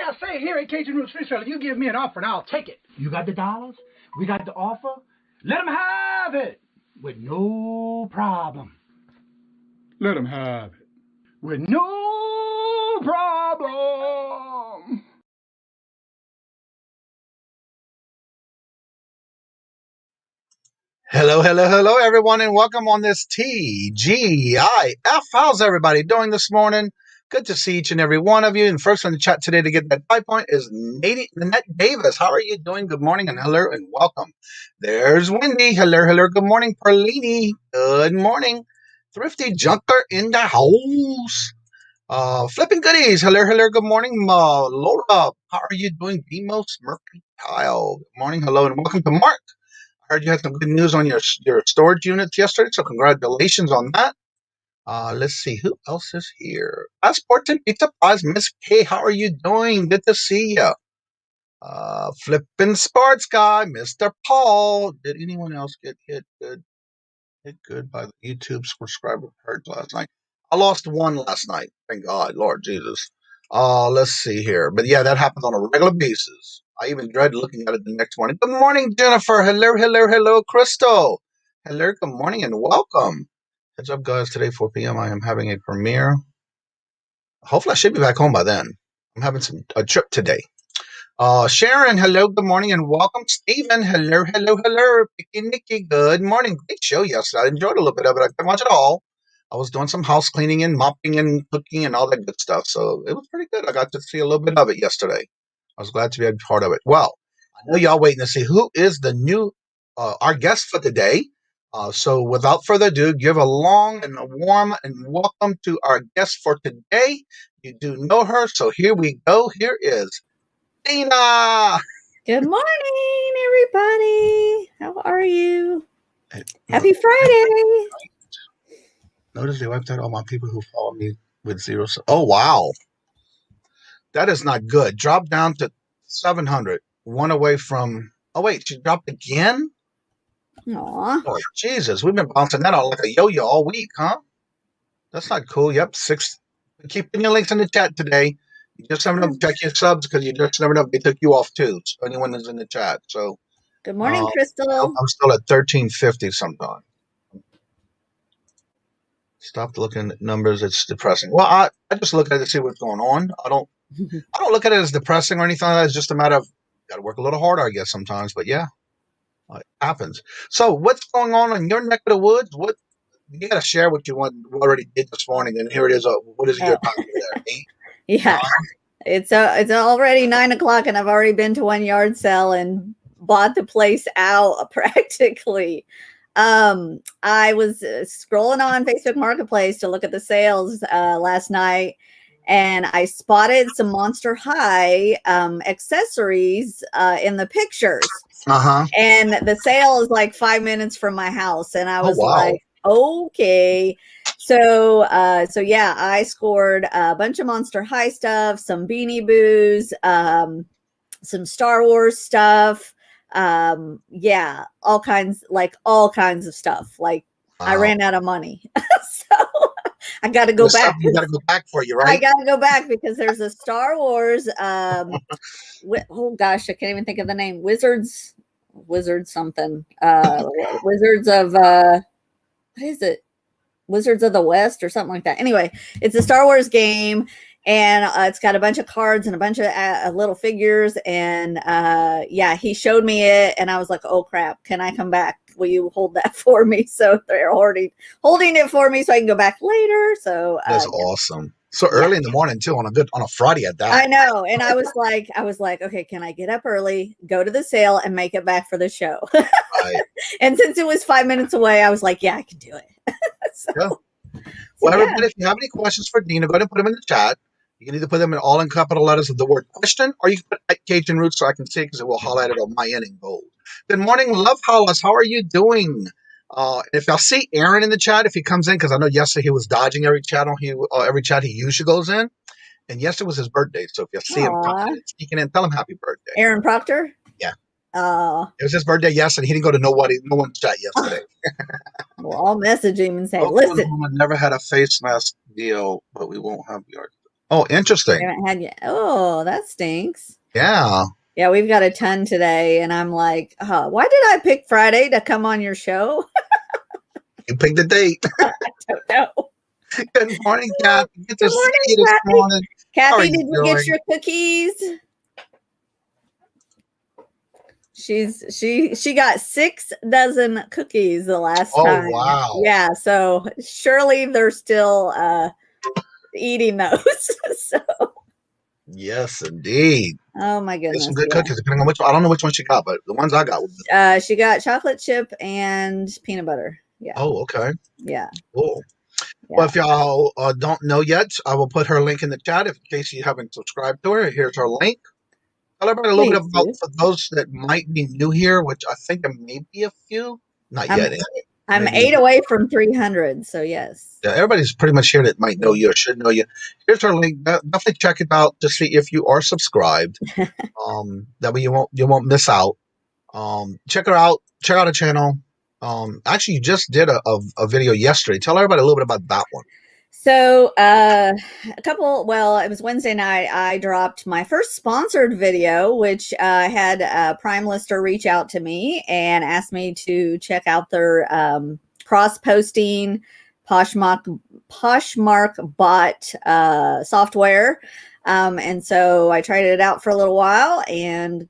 I say, here at Kajun Reseller, you give me an offer and I'll take it. You got the dollars? We got the offer? Let them have it with no problem. Let them have it with no problem. Hello, everyone, and welcome on this TGIF. How's everybody doing this morning? Good to see each and every one of you. And first on the chat today to get that 5 point is Nanette Davis. How are you doing? Good morning and hello and welcome. There's Wendy. Hello. Good morning, Perlini. Good morning. Thrifty Junker in the house. Flipping goodies. Hello. Good morning, Laura. How are you doing? Demos Mercantile. Good morning. Hello and welcome to Mark. I heard you had some good news on your storage units yesterday, so congratulations on that. Let's see, who else is here? Passports and Pizza Pies, Miss K, how are you doing? Good to see you. Flippin' Sports Guy, Mr. Paul. Did anyone else get hit good by the YouTube subscriber perks last night? I lost one last night, thank God, Lord Jesus. Let's see here. But yeah, that happens on a regular basis. I even dread looking at it the next morning. Good morning, Jennifer. Hello, Crystal. Hello, good morning, and welcome. Heads up, guys. Today, 4 p.m., I am having a premiere. Hopefully, I should be back home by then. I'm having a trip today. Sharon, hello, good morning, and welcome. Stephen, hello. Picky Nicky, good morning. Great show yesterday. I enjoyed a little bit of it. I couldn't watch it all. I was doing some house cleaning and mopping and cooking and all that good stuff. So it was pretty good. I got to see a little bit of it yesterday. I was glad to be a part of it. Well, I know y'all waiting to see who is the new, our guest for today. So without further ado, give a long and a warm and welcome to our guest for today. You do know her, so here we go. Here is Dina. Good morning, everybody. How are you? Happy Friday. Notice they wiped out all my people who follow me with 0. Oh, wow. That is not good. Drop down to 700. One away from... Oh, wait. She dropped again? Aw. Oh, Jesus. We've been bouncing that out like a yo-yo all week, huh? That's not cool. Yep. 6. Keep putting your links in the chat today. You just never know to check your subs because you just never know if they took you off too. So anyone that's in the chat. So good morning, Crystal. I'm still at 1350 sometimes. Stop looking at numbers. It's depressing. Well, I just look at it to see what's going on. I don't look at it as depressing or anything like that. It's just a matter of got to work a little harder, I guess, sometimes. But yeah, it happens. So what's going on in your neck of the woods? What you got to share what you already did this morning, and here it is. What is your topic there? Yeah, it's already 9 o'clock, and I've already been to one yard sale and bought the place out practically. I was scrolling on Facebook Marketplace to look at the sales last night, and I spotted some Monster High accessories in the pictures. And the sale is like 5 minutes from my house, and I was like, okay. So yeah, I scored a bunch of Monster High stuff, some Beanie Boos, some Star Wars stuff. Yeah, all kinds of stuff. Like I ran out of money. So I got to go back. You got to go back for you, right? I got to go back because there's a Star Wars. Oh gosh, I can't even think of the name. Wizards something. Wizards of what is it? Wizards of the West or something like that. Anyway, it's a Star Wars game, and it's got a bunch of cards and a bunch of little figures. And yeah, he showed me it, and I was like, "Oh crap! Can I come back? Will you hold that for me?" So they're already holding it for me, so I can go back later. So that's awesome. So early in the morning too, on a Friday at that. I know, and I was like, okay, can I get up early, go to the sale, and make it back for the show? Right. And since it was 5 minutes away, I was like, yeah, I can do it. Well, everybody, if you have any questions for Dina, go ahead and put them in the chat. You can either put them in all in capital letters of the word question, or you can put at Cajun Roots so I can see because it will highlight it on my end in gold. Good morning, Love Hollis. How are you doing? If I see Aaron in the chat, if he comes in, because I know yesterday he was dodging every chat he usually goes in, and yesterday was his birthday. So if you see him sneaking in, tell him happy birthday. Aaron Proctor? Yeah. It was his birthday yesterday. He didn't go to no one's chat yesterday. Well, I'll message him and say, listen. I never had a face mask deal, but we won't have yours. Oh, interesting. We haven't had yet. Oh, that stinks. Yeah. Yeah, we've got a ton today, and I'm like, why did I pick Friday to come on your show? You picked the date. I don't know. Good morning, Kathy. Good to see you this morning. Kathy, did you get your cookies? She got 6 dozen cookies the last time. Oh, wow. Yeah, so surely they're still eating those. So. Yes, indeed. Oh my goodness. Some good cookies, depending on which one. I don't know which one she got, but the ones I got were she got chocolate chip and peanut butter. Yeah. Oh, okay. Yeah. Cool. Yeah. Well, if y'all don't know yet, I will put her link in the chat in case you haven't subscribed to her. Here's her link. Tell everybody a little bit about, for those that might be new here, which I think there may be a few. Not yet. I'm 8 away from 300, so yes. Yeah, everybody's pretty much here that might know you or should know you. Here's her link. Definitely check it out to see if you are subscribed. That way you won't miss out. Check her out. Check out her channel. Actually, you just did a video yesterday. Tell everybody a little bit about that one. So it was Wednesday night, I dropped my first sponsored video, which had a Prime lister reach out to me and asked me to check out their cross-posting Poshmark bot software. And so I tried it out for a little while and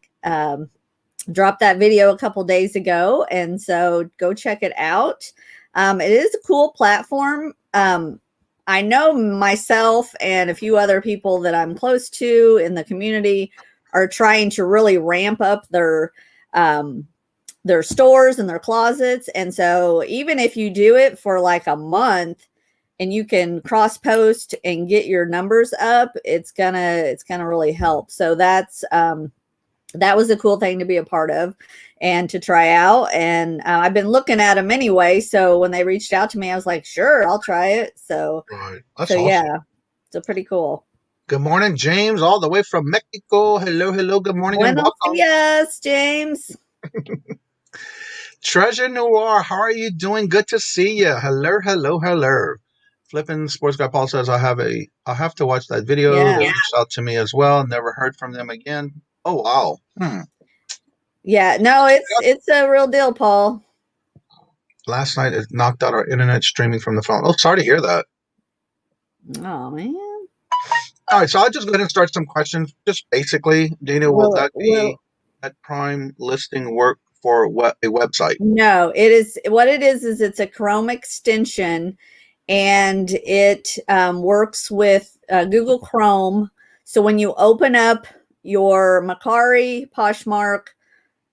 dropped that video a couple days ago. And so go check it out. It is a cool platform. I know myself and a few other people that I'm close to in the community are trying to really ramp up their stores and their closets. And so even if you do it for like a month and you can cross post and get your numbers up, it's gonna really help. So that's that was a cool thing to be a part of and to try out. And I've been looking at them anyway. So when they reached out to me, I was like, sure, I'll try it. So, awesome. Yeah, so pretty cool. Good morning, James, all the way from Mexico. Hello. Good morning. Buenos dias, James. Treasure Noir, how are you doing? Good to see you. Hello. Flipping Sports Guy Paul says, I have to watch that video. Yeah. They reached out to me as well. Never heard from them again. Oh, wow. Yeah, no, it's a real deal, Paul. Last night it knocked out our internet streaming from the phone. Oh, sorry to hear that. Oh, man. All right, so I'll just go ahead and start some questions. Just basically, Dina, will that Prime listing work for a website? No, it's a Chrome extension, and it works with Google Chrome. So when you open up your Mercari, Poshmark,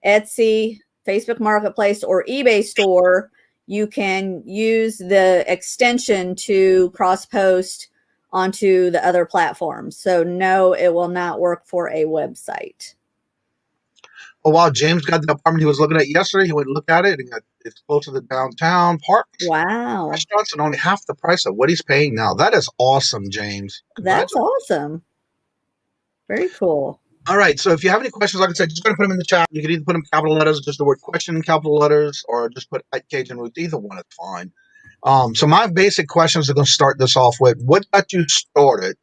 Etsy, Facebook Marketplace, or eBay store, you can use the extension to cross-post onto the other platforms. So no, it will not work for a website. Oh, wow. James got the apartment he was looking at yesterday. He went and looked at it, and it's close to the downtown park. Wow. Restaurants at only half the price of what he's paying now. That is awesome, James. That's awesome. Very cool. All right. So if you have any questions, like I said, just going to put them in the chat. You can either put them in capital letters, just the word question in capital letters, or just put at Cajun Roots. Either one is fine. So my basic questions are going to start this off with: what got you started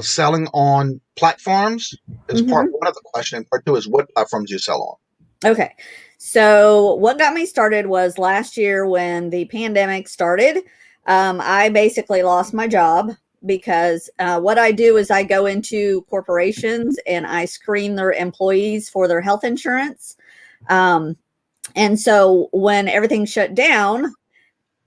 selling on platforms? Is part one of the question. And part two is what platforms you sell on. Okay. So what got me started was last year when the pandemic started. I basically lost my job because what I do is I go into corporations and I screen their employees for their health insurance. And so when everything shut down,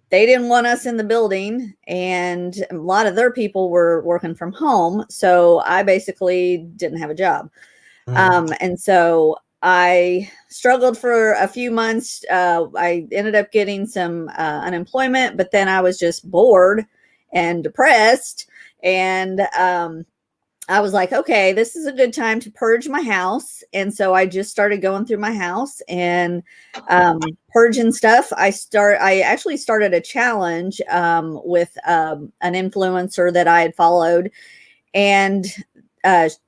they didn't want us in the building, and a lot of their people were working from home. So I basically didn't have a job. And so I struggled for a few months. I ended up getting some unemployment, but then I was just bored and depressed. And I was like, okay, this is a good time to purge my house. And so I just started going through my house and purging stuff. I actually started a challenge with an influencer that I had followed. And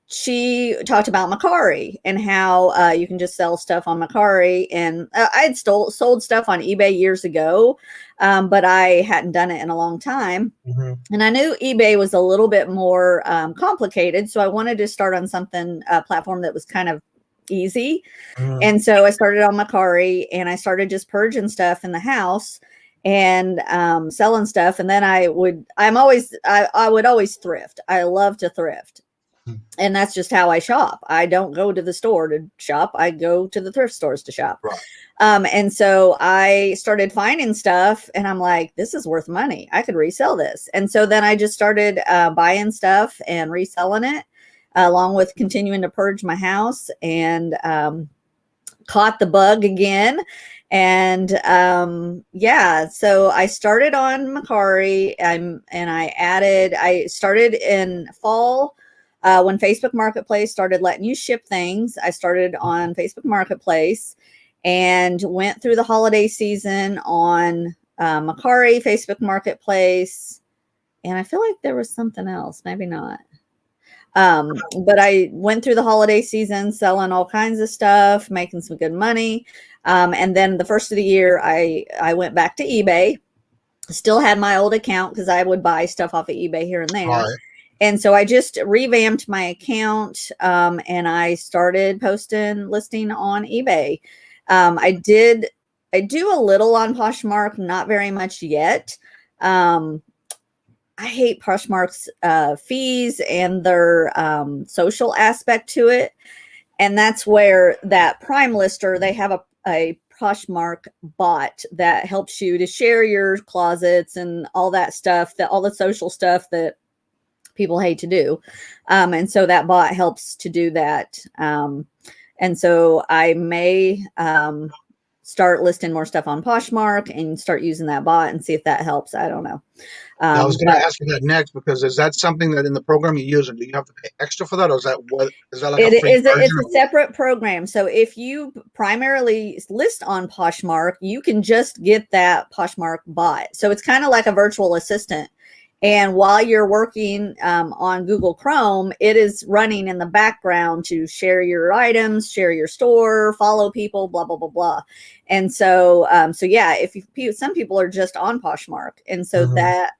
she talked about Mercari and how you can just sell stuff on Mercari. And I had sold stuff on eBay years ago, but I hadn't done it in a long time. And I knew eBay was a little bit more complicated. So I wanted to start on something, a platform that was kind of easy. And so I started on Mercari and I started just purging stuff in the house and selling stuff. And then I would always thrift. I love to thrift. And that's just how I shop. I don't go to the store to shop. I go to the thrift stores to shop. Right. And so I started finding stuff and I'm like, this is worth money. I could resell this. And so then I just started buying stuff and reselling it along with continuing to purge my house, and caught the bug again. And yeah, so I started on Mercari and I started in fall. When Facebook Marketplace started letting you ship things, I started on Facebook Marketplace and went through the holiday season on Mercari, Facebook Marketplace, and I feel like there was something else, maybe not. But I went through the holiday season selling all kinds of stuff, making some good money. And then the first of the year, I went back to eBay, still had my old account because I would buy stuff off of eBay here and there. Right. And so I just revamped my account and I started listing on eBay. I do a little on Poshmark, not very much yet. I hate Poshmark's fees and their social aspect to it. And that's where that Prime Lister, they have a Poshmark bot that helps you to share your closets and all that stuff, all the social stuff that people hate to do. And so that bot helps to do that. And so I may start listing more stuff on Poshmark and start using that bot and see if that helps. I don't know. I was going to ask you that next, because is that something that in the program you use, and do you have to pay extra for that, or is that like a free version? It's a separate program. So if you primarily list on Poshmark, you can just get that Poshmark bot. So it's kind of like a virtual assistant. And while you're working on Google Chrome, it is running in the background to share your items, share your store, follow people, blah, blah, blah, blah. And so, yeah, some people are just on Poshmark. And so that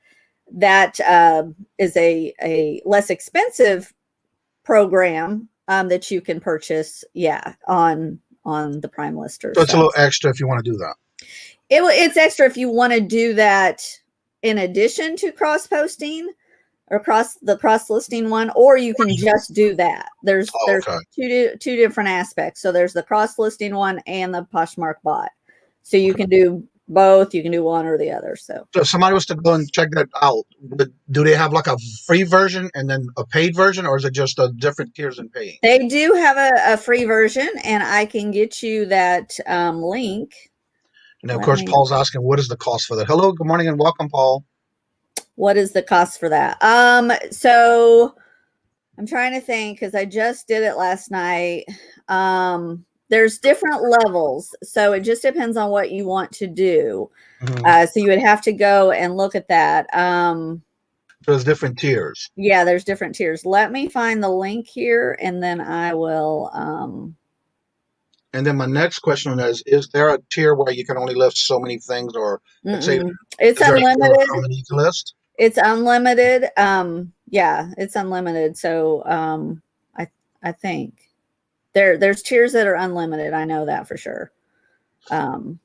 is a less expensive program that you can purchase, on the Prime Lister. So it's a little extra if you want to do that. It's extra if you want to do that in addition to cross posting or the cross listing one, or you can just do that. There's two different aspects. So there's the cross listing one and the Poshmark bot. So you can do both. You can do one or the other. So if somebody was to go and check that out, do they have like a free version and then a paid version, or is it just a different tiers in paying? They do have a free version, and I can get you that link. And of course, Paul's asking, what is the cost for that? Hello, good morning, and welcome, Paul. What is the cost for that? So I'm trying to think, because I just did it last night. There's different levels, so it just depends on what you want to do. So you would have to go and look at that. So there's different tiers. Yeah, there's different tiers. Let me find the link here, and then I will. And then my next question is there a tier where you can only list so many things, or let's say, it's is there a tier of unlimited. how many you can list? It's unlimited. Yeah, it's unlimited. So I think there's tiers that are unlimited. I know that for sure. And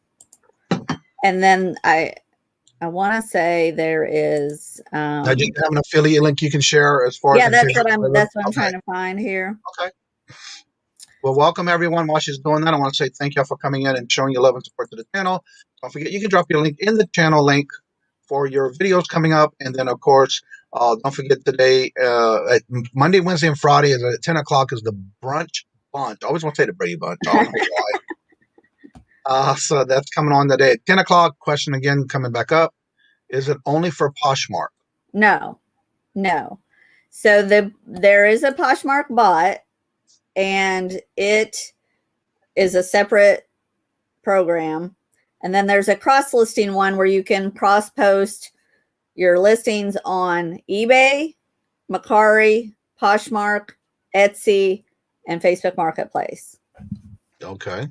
then I want to say there is. Now, do you have an affiliate link you can share as far as? Yeah, that's what I'm trying to find here. Okay. Well, welcome everyone. While she's doing that, I want to say thank you for coming in and showing your love and support to the channel. Don't forget, you can drop your link in the channel link for your videos coming up. And then, of course, don't forget today, at Monday, Wednesday, and Friday is at 10 o'clock is the brunch bunch. I always want to say the Brady Bunch. I don't know why. So that's coming on today at 10 o'clock. Question again coming back up. Is it only for Poshmark? No. So there is a Poshmark bot, and it is a separate program. And then there's a cross-listing one where you can cross-post your listings on eBay, Mercari, Poshmark, Etsy, and Facebook Marketplace. Okay.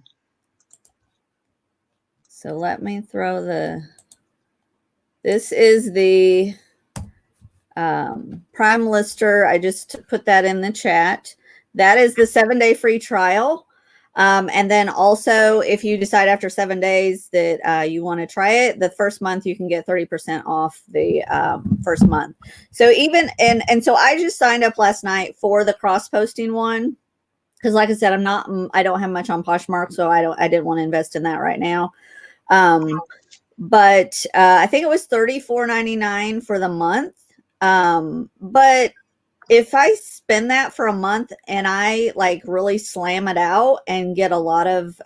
So let me throw this is the Prime Lister. I just put that in the chat. That is the 7-day free trial. And then also, if you decide after 7 days that you want to try it, the first month you can get 30% off the first month. So even and so I just signed up last night for the cross posting one, because like I said, I don't have much on Poshmark, so I didn't want to invest in that right now. But I think it was $34.99 for the month. But if I spend that for a month and I like really slam it out and get a lot of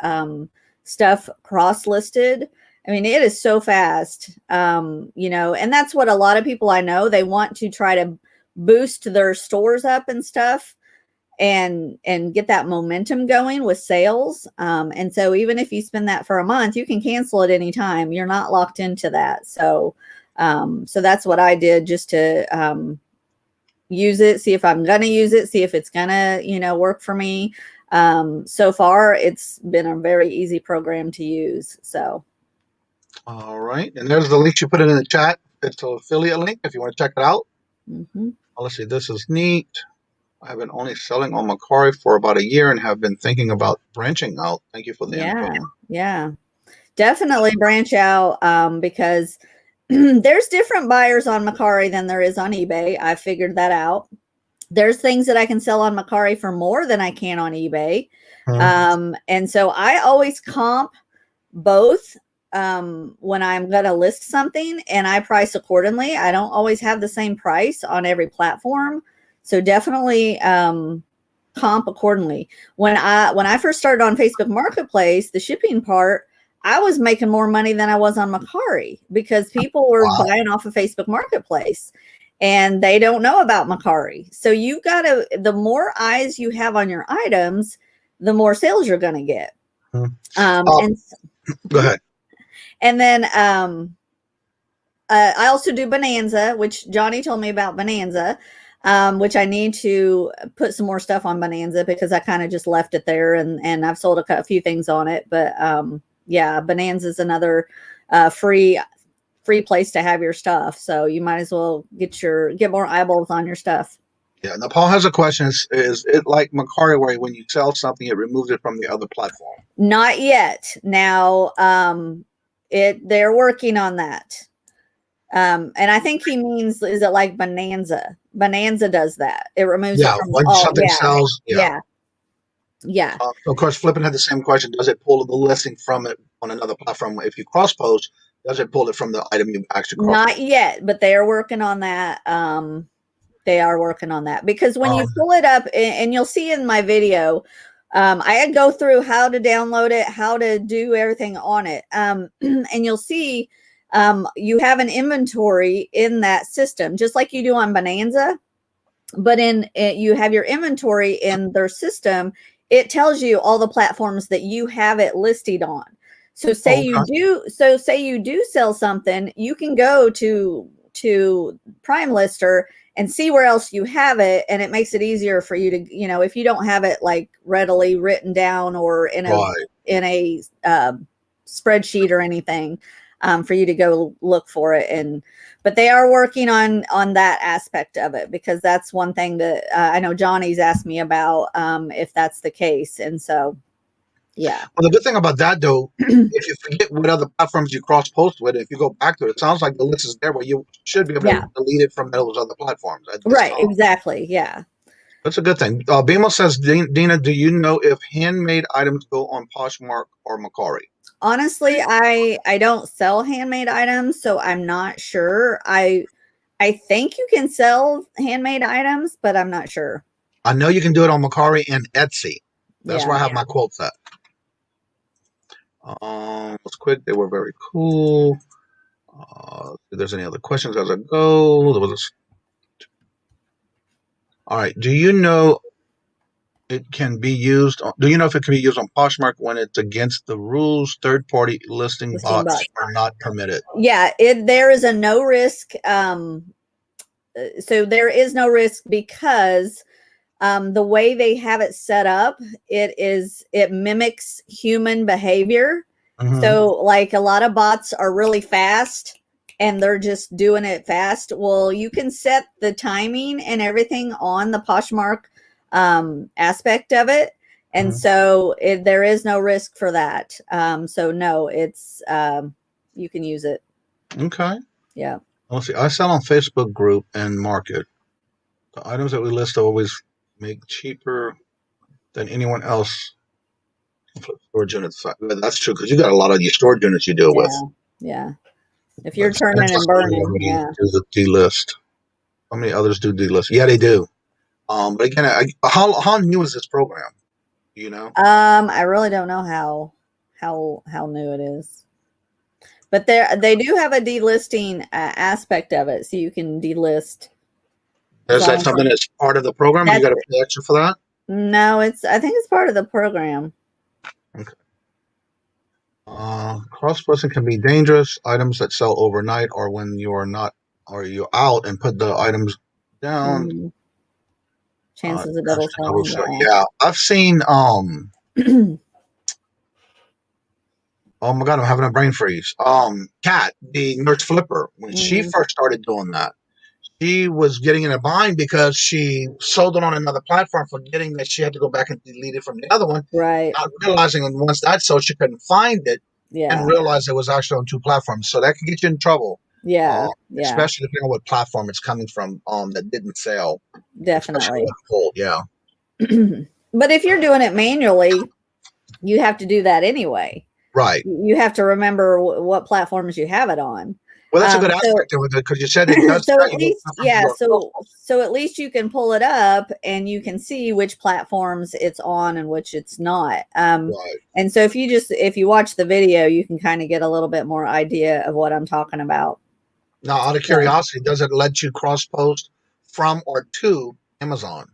stuff cross-listed, I mean, it is so fast, you know, and that's what a lot of people I know, they want to try to boost their stores up and stuff and get that momentum going with sales. And so even if you spend that for a month, you can cancel at any time. You're not locked into that. So, so that's what I did, just to, use it, see if I'm going to use it, see if it's going to, you know, work for me. So far, it's been a very easy program to use. So. All right. And there's the link you put it in the chat. It's an affiliate link if you want to check it out. Let's see. This is neat. I've been only selling on Mercari for about a year and have been thinking about branching out. Thank you for the info. Yeah. Definitely branch out, because there's different buyers on Mercari than there is on eBay. I figured that out. There's things that I can sell on Mercari for more than I can on eBay. And so I always comp both when I'm going to list something, and I price accordingly. I don't always have the same price on every platform. So definitely comp accordingly. When I first started on Facebook Marketplace, the shipping part, I was making more money than I was on Mercari, because people were buying off of Facebook Marketplace and they don't know about Mercari. So you gotta, the more eyes you have on your items, the more sales you're going to get. And go ahead. And then I also do Bonanza, which Johnny told me about Bonanza, which I need to put some more stuff on Bonanza, because I kind of just left it there, and I've sold a few things on it. But yeah, Bonanza is another free place to have your stuff. So you might as well get more eyeballs on your stuff. Yeah. Now, Paul has a question. Is it like Mercari, where when you sell something, it removes it from the other platform? Not yet. Now, they're working on that. And I think he means, is it like Bonanza? Bonanza does that. It removes it from when something sells. Yeah. Of course, Flippin had the same question. Does it pull the listing from it on another platform? If you cross post, does it pull it from the item you actually cross? Not yet, but they are working on that. They are working on that, because when you pull it up, and you'll see in my video, I go through how to download it, how to do everything on it. And you'll see you have an inventory in that system, just like you do on Bonanza, but you have your inventory in their system. It tells you all the platforms that you have it listed on. So say you do sell something, you can go to to Prime Lister and see where else you have it, and it makes it easier for you to, you know, if you don't have it like readily written down or in a spreadsheet or anything, for you to go look for it. But they are working on that aspect of it, because that's one thing that I know Johnny's asked me about, if that's the case. And so, yeah. Well, the good thing about that, though, if you forget what other platforms you cross post with, if you go back to it, it sounds like the list is there where you should be able to delete it from those other platforms. Right, exactly. Yeah. That's a good thing. BMO says, Dina, do you know if handmade items go on Poshmark or Mercari? Honestly, I don't sell handmade items, so I'm not sure. I think you can sell handmade items, but I'm not sure. I know you can do it on Mercari and Etsy. That's where I have my quotes at. Let's quick. They were very cool. If there's any other questions as I go, all right. Do you know it can be used? Do you know if it can be used on Poshmark when it's against the rules? Third-party listing bots are not permitted. Yeah, there is a no risk. So there is no risk because the way they have it set up, it mimics human behavior. So like a lot of bots are really fast and they're just doing it fast. Well, you can set the timing and everything on the Poshmark aspect of it. And so there is no risk for that. So no, it's you can use it. Okay. Yeah. Let's see. I sell on Facebook group and market. The items that we list always make cheaper than anyone else. Storage units. That's true, because you got a lot of your storage units you deal with. Yeah. If you're turning and burning, do the delist. How many others do delist? Yeah, they do. But again, how new is this program? You know? I really don't know how new it is. But they do have a delisting aspect of it, so you can delist. Is that something that's part of the program? You got to pay extra for that? No, I think it's part of the program. Okay. Cross-posting can be dangerous. Items that sell overnight or when you're out and put the items down. Chances of double selling. Yeah, I've seen. Oh my God, I'm having a brain freeze. Kat, the nurse flipper, when she first started doing that, she was getting in a bind because she sold it on another platform, forgetting that she had to go back and delete it from the other one. Right. Not realizing that once that sold, she couldn't find it and realized it was actually on two platforms. So that can get you in trouble. Yeah. Especially depending on what platform it's coming from that didn't sell. Definitely. Yeah. But if you're doing it manually, you have to do that anyway. Right. You have to remember what platforms you have it on. Well, that's a good aspect of it, because you said it does. So at least, so at least you can pull it up and you can see which platforms it's on and which it's not. Right. And so if you watch the video, you can kind of get a little bit more idea of what I'm talking about. Now, out of curiosity, does it let you cross post from or to Amazon?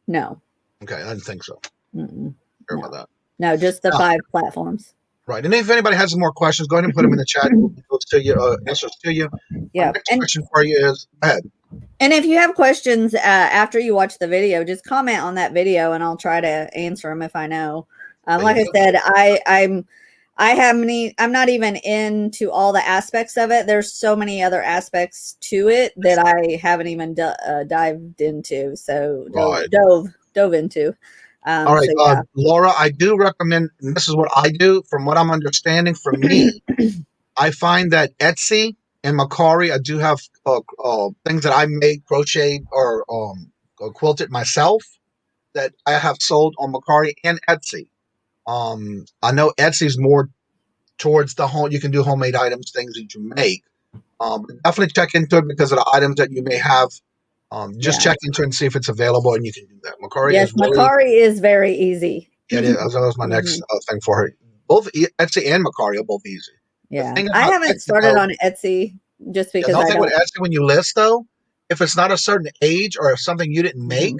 No. Okay, I didn't think so. Sorry about that. No, just the 5 platforms. Right. And if anybody has some more questions, go ahead and put them in the chat. We'll to you, answers to you. Yeah. Next question for you is, go ahead. And if you have questions after you watch the video, just comment on that video and I'll try to answer them if I know. Like I said, I'm not even into all the aspects of it. There's so many other aspects to it that I haven't even dived into. So dove into. All right, Laura, I do recommend, and this is what I do from what I'm understanding. For me, I find that Etsy and Mercari, I do have things that I made, crocheted or quilted myself that I have sold on Mercari and Etsy. I know Etsy's more towards the home. You can do homemade items, things that you make. Definitely check into it because of the items that you may have. Just check into it and see if it's available, and you can do that. Mercari is very easy. Yeah, it is. That was my next thing for her. Both Etsy and Mercari are both easy. Yeah, I haven't started on Etsy just because. The thing with Etsy, when you list though, if it's not a certain age or something you didn't make,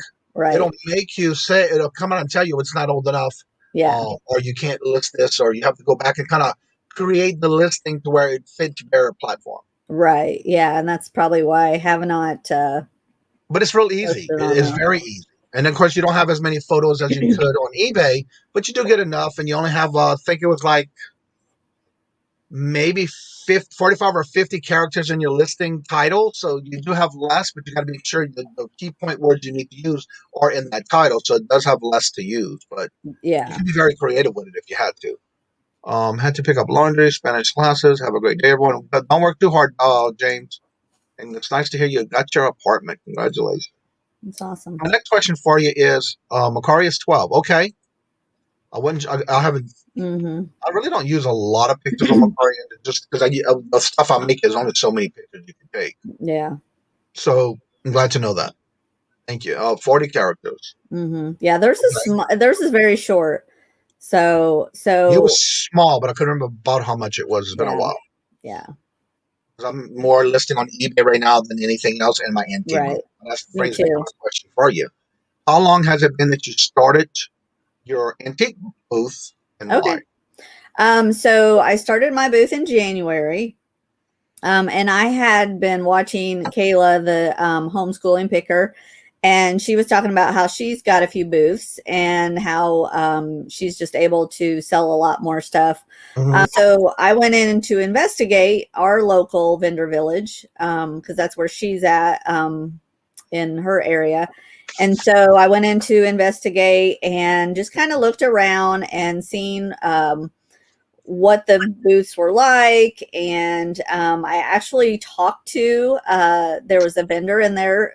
it'll make you say, it'll come out and tell you it's not old enough. Yeah. Or you can't list this, or you have to go back and kind of create the listing to where it fits your platform. Right. Yeah. And that's probably why I have not But it's real easy. posted on It's there. very easy. And of course, you don't have as many photos as you could on eBay, but you do get enough. And you only have, I think it was like maybe 45 or 50 characters in your listing title. So you do have less, but you got to make sure that the key point words you need to use are in that title. So it does have less to use, but you can be very creative with it if you had to. Had to pick up laundry, Spanish classes. Have a great day, everyone. But don't work too hard, James. And it's nice to hear you got your apartment. Congratulations. It's awesome. My next question for you is, Macari is 12. Okay. I haven't, I really don't use a lot of pictures on Macari just because the stuff I make is only so many pictures you can take. Yeah. So I'm glad to know that. Thank you. 40 characters. Yeah. Theirs is very short. So it was small, but I couldn't remember about how much it was. It's been a while. Yeah. I'm more listing on eBay right now than anything else in my antique. Right. That brings me to a question for you. How long has it been that you started your antique booth and why? So I started my booth in January. And I had been watching Kayla, the homeschooling picker, and she was talking about how she's got a few booths and how she's just able to sell a lot more stuff. So I went in to investigate our local vendor village because that's where she's at in her area. And so I went in to investigate and just kind of looked around and seen what the booths were like. And I actually talked to, there was a vendor in there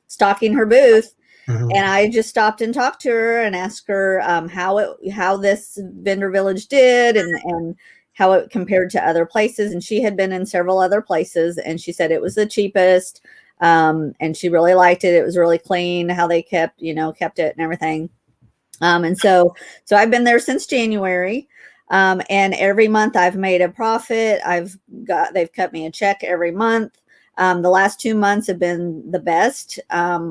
stocking her booth. And I just stopped and talked to her and asked her how this vendor village did and how it compared to other places. And she had been in several other places and she said it was the cheapest. And she really liked it. It was really clean, how they kept it and everything. And so I've been there since January. And every month I've made a profit. They've cut me a check every month. The last 2 months have been the best. I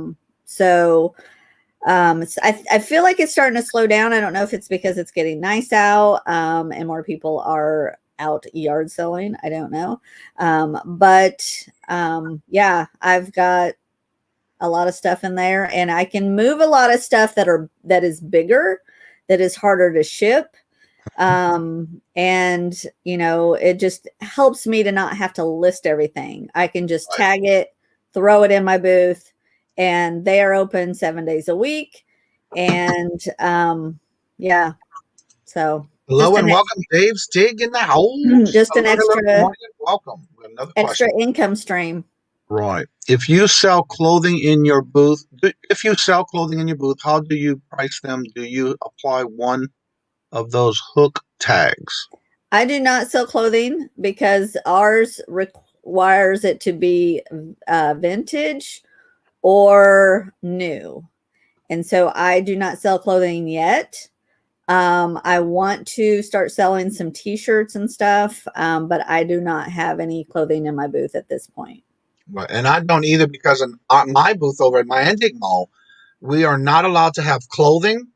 feel like it's starting to slow down. I don't know if it's because it's getting nice out, and more people are out yard selling. I don't know. Yeah, I've got a lot of stuff in there and I can move a lot of stuff that is bigger, that is harder to ship. And it just helps me to not have to list everything. I can just tag it, throw it in my booth, and they are open 7 days a week. And yeah, so hello and welcome, Dave's Dig in the house. Just an welcome. Another extra income stream. Right. If you sell clothing in your booth, how do you price them? Do you apply one of those hook tags? I do not sell clothing because ours requires it to be vintage or new. And so I do not sell clothing yet. I want to start selling some t-shirts and stuff, but I do not have any clothing in my booth at this point. Right. And I don't either because in my booth over at my antique mall, we are not allowed to have clothing,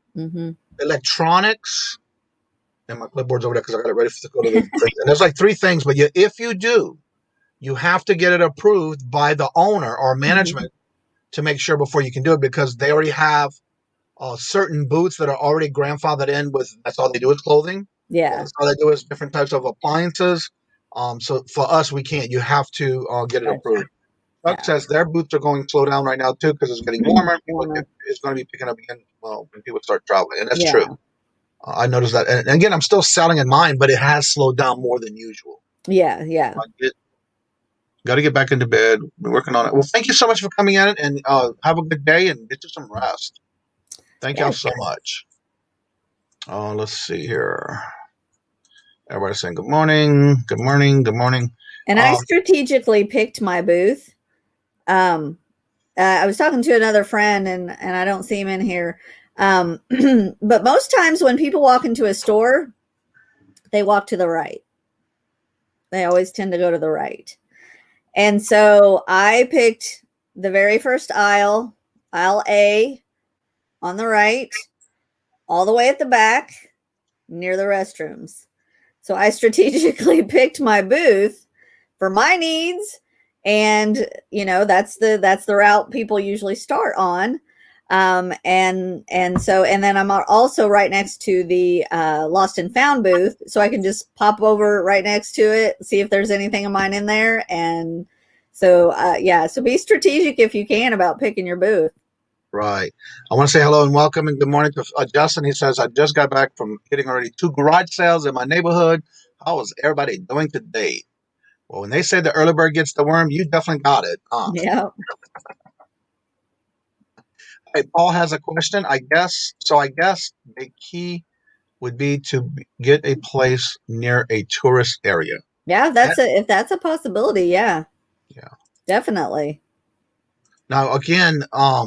electronics, and my clipboard's over there because I got it ready to go to the and there's like 3 things, but if you do, you have to get it approved by the owner or management to make sure before you can do it because they already have certain booths that are already grandfathered in with that's all they do is clothing. Yeah. That's all they do is different types of appliances. So for us, we can't. You have to get it approved. Doug says their booths are going to slow down right now too because it's getting warmer. It's going to be picking up again when people start traveling, and that's true. I noticed that. And again, I'm still selling in mine, but it has slowed down more than usual. Yeah. Got to get back into bed. We're working on it. Well, thank you so much for coming in and have a good day and get you some rest. Thank y'all so much. Let's see here. Everybody's saying good morning, good morning, good morning. And I strategically picked my booth. I was talking to another friend and I don't see him in here. But most times when people walk into a store, they walk to the right. They always tend to go to the right. And so I picked the very first aisle A on the right, all the way at the back near the restrooms. So I strategically picked my booth for my needs. And, that's the route people usually start on. And then I'm also right next to the lost and found booth, so I can just pop over right next to it, see if there's anything of mine in there. And so so be strategic if you can about picking your booth. Right. I want to say hello and welcome and good morning to Justin. He says, I just got back from hitting already 2 garage sales in my neighborhood. How is everybody doing today? Well, when they say the early bird gets the worm, you definitely got it. Yeah. Hey, Paul has a question. I guess the key would be to get a place near a tourist area. Yeah, if that's a possibility. Yeah. Yeah. Definitely. Now, again, I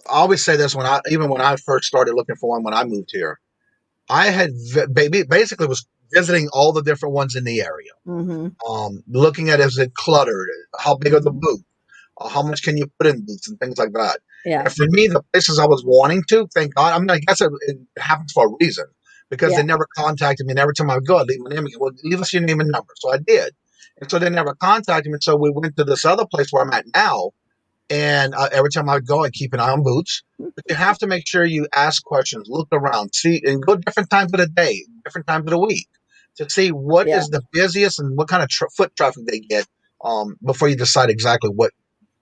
always say this when I first started looking for one when I moved here, I had basically was visiting all the different ones in the area. Looking at, is it cluttered? How big are the booths? How much can you put in booths and things like that? Yeah. And for me, the places I was wanting to, thank God, I guess it happens for a reason, because they never contacted me. And every time I would go, I'd leave my name again. Well, leave us your name and number. So I did. And so they never contacted me. So we went to this other place where I'm at now. And every time I would go, I'd keep an eye on boots. But you have to make sure you ask questions, look around, see, and go different times of the day, different times of the week to see what is the busiest and what kind of foot traffic they get before you decide exactly what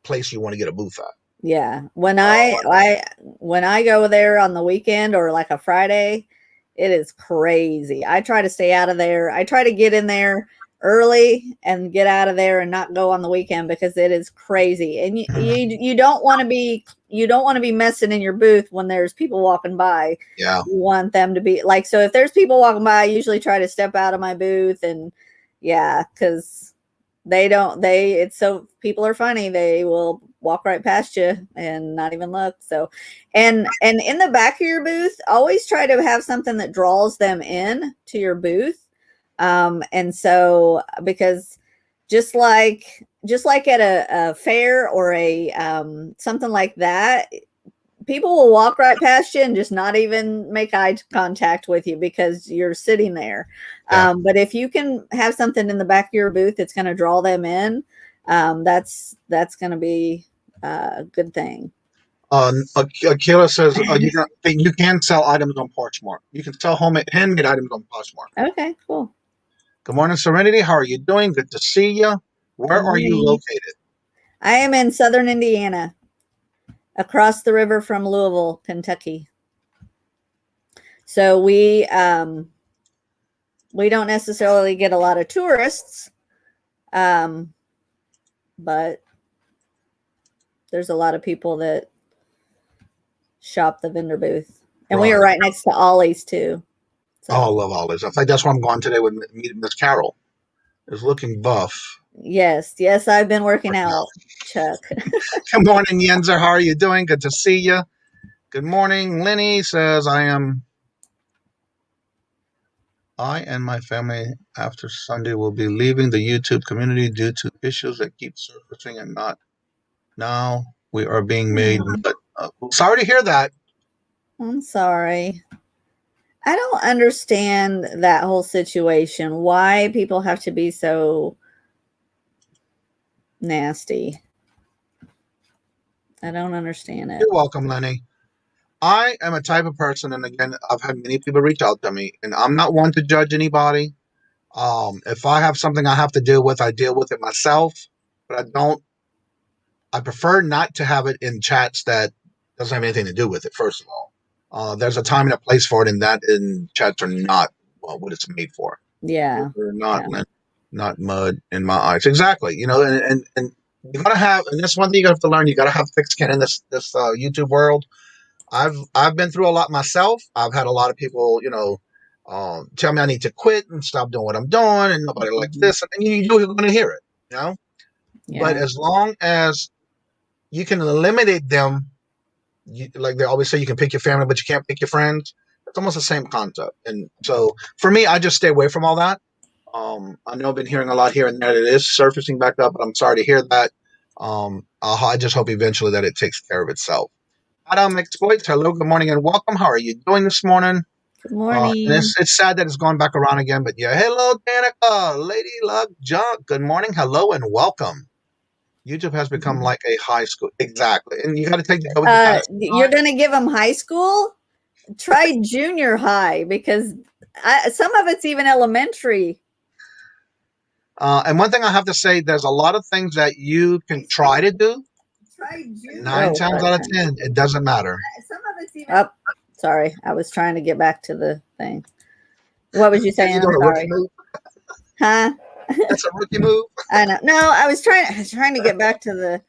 place you want to get a booth at. Yeah. When I go there on the weekend or like a Friday, it is crazy. I try to stay out of there. I try to get in there early and get out of there and not go on the weekend, because it is crazy. And you don't want to be messing in your booth when there's people walking by. Yeah. You want them to be like, so if there's people walking by, I usually try to step out of my booth, and because it's so people are funny. They will walk right past you and not even look. So, and in the back of your booth, always try to have something that draws them in to your booth. And so, because just like at a fair or a something like that, people will walk right past you and just not even make eye contact with you because you're sitting there. Yeah. But if you can have something in the back of your booth that's going to draw them in, that's going to be a good thing. Akila says you can sell items on Poshmark. You can sell handmade items on Poshmark. Okay, cool. Good morning, Serenity. How are you doing? Good to see you. Where are you located? I am in Southern Indiana, across the river from Louisville, Kentucky. So we don't necessarily get a lot of tourists, but there's a lot of people that shop the vendor booth. And we are right next to Ollie's too. So. Oh, I love Ollie's. In fact, that's where I'm going today with Miss Carol. Is looking buff. Yes, I've been working out, Chuck. Good morning, Yenzer. How are you doing? Good to see you. Good morning. Lenny says, I and my family after Sunday will be leaving the YouTube community due to issues that keep surfacing and not. Now we are being made. But, sorry to hear that. I'm sorry. I don't understand that whole situation. Why people have to be so nasty. I don't understand it. You're welcome, Lenny. I am a type of person, and again, I've had many people reach out to me, and I'm not one to judge anybody. If I have something I have to deal with, I deal with it myself, but I prefer not to have it in chats that doesn't have anything to do with it, first of all. There's a time and a place for it, and that in chats are not what it's made for. Yeah. They're not mud in my eyes. Exactly. And you gotta have, and that's one thing you have to learn. You gotta have thick skin in this YouTube world. I've been through a lot myself. I've had a lot of people, tell me I need to quit and stop doing what I'm doing, and nobody likes this, and you're going to hear it, Yeah. But as long as you can eliminate them, like they always say, you can pick your family, but you can't pick your friends. It's almost the same concept. And so for me, I just stay away from all that. I know I've been hearing a lot here and there that it is surfacing back up, but I'm sorry to hear that. I just hope eventually that it takes care of itself. Adam Exploits, hello, good morning, and welcome. How are you doing this morning? Good morning. And it's sad that it's going back around again, but yeah. Hello, Danica, Lady Luck Junk. Good morning, hello, and welcome. YouTube has become like a high school. Exactly. And you got to take the go with the you're going to give them high school? Try junior high, because some of it's even elementary. And one thing I have to say, there's a lot of things that you can try to do. Try junior. 9 times out of 10, it doesn't matter. Some of it's even. Oh, sorry. I was trying to get back to the thing. What was you saying? You doing a rookie move? Huh? That's a rookie move. I know. No, I was trying to get back to the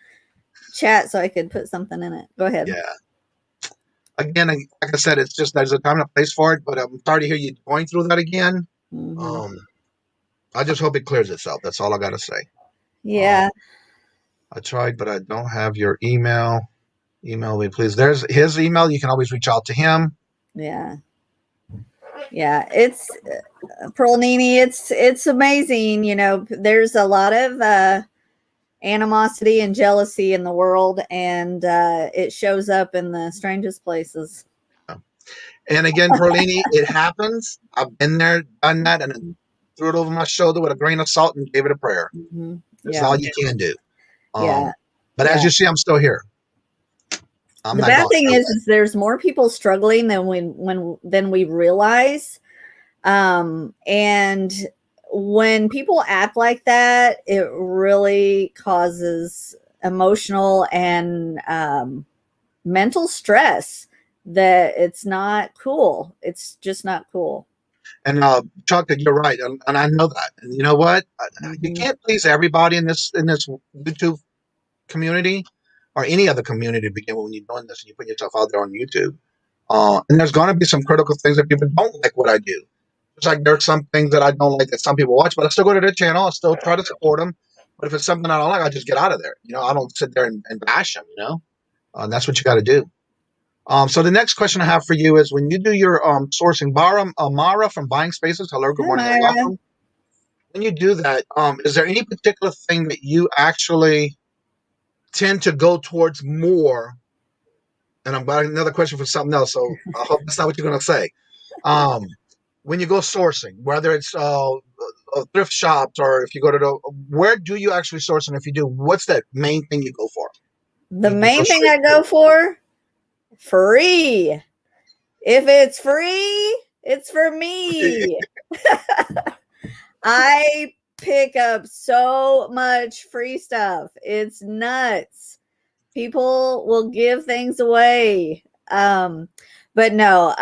chat so I could put something in it. Go ahead. Yeah. Again, like I said, it's just there's a time and a place for it, but I'm sorry to hear you going through that again. I just hope it clears itself. That's all I got to say. Yeah. I tried, but I don't have your email. Email me, please. There's his email. You can always reach out to him. Yeah. Yeah. It's Pearl Nini. It's amazing. You know, there's a lot of animosity and jealousy in the world, and it shows up in the strangest places. And again, Perlini, it happens. I've been there, done that, and threw it over my shoulder with a grain of salt and gave it a prayer. That's all you can do. But as you see, I'm still here. The bad thing is there's more people struggling than we realize. And when people act like that, it really causes emotional and mental stress that it's not cool. It's just not cool. And Chuck, you're right, and I know that. And you know what? You can't please everybody in this YouTube community or any other community. Begin when you're doing this and you put yourself out there on YouTube. And there's going to be some critical things that people don't like what I do. It's like there's some things that I don't like that some people watch, but I still go to their channel. I still try to support them. But if it's something I don't like, I just get out of there. You know, I don't sit there and bash them. You know, and that's what you got to do. So the next question I have for you is, when you do your sourcing, Mara from Buying Spaces. Hello, good morning, and welcome. When you do that, is there any particular thing that you actually tend to go towards more? And I'm got another question for something else, so I hope that's not what you're going to say. When you go sourcing, whether it's thrift shops or if you go to where do you actually source? And if you do, what's that main thing you go for? The main thing I go for? Free. If it's free, it's for me. I pick up so much free stuff. It's nuts. People will give things away. But no,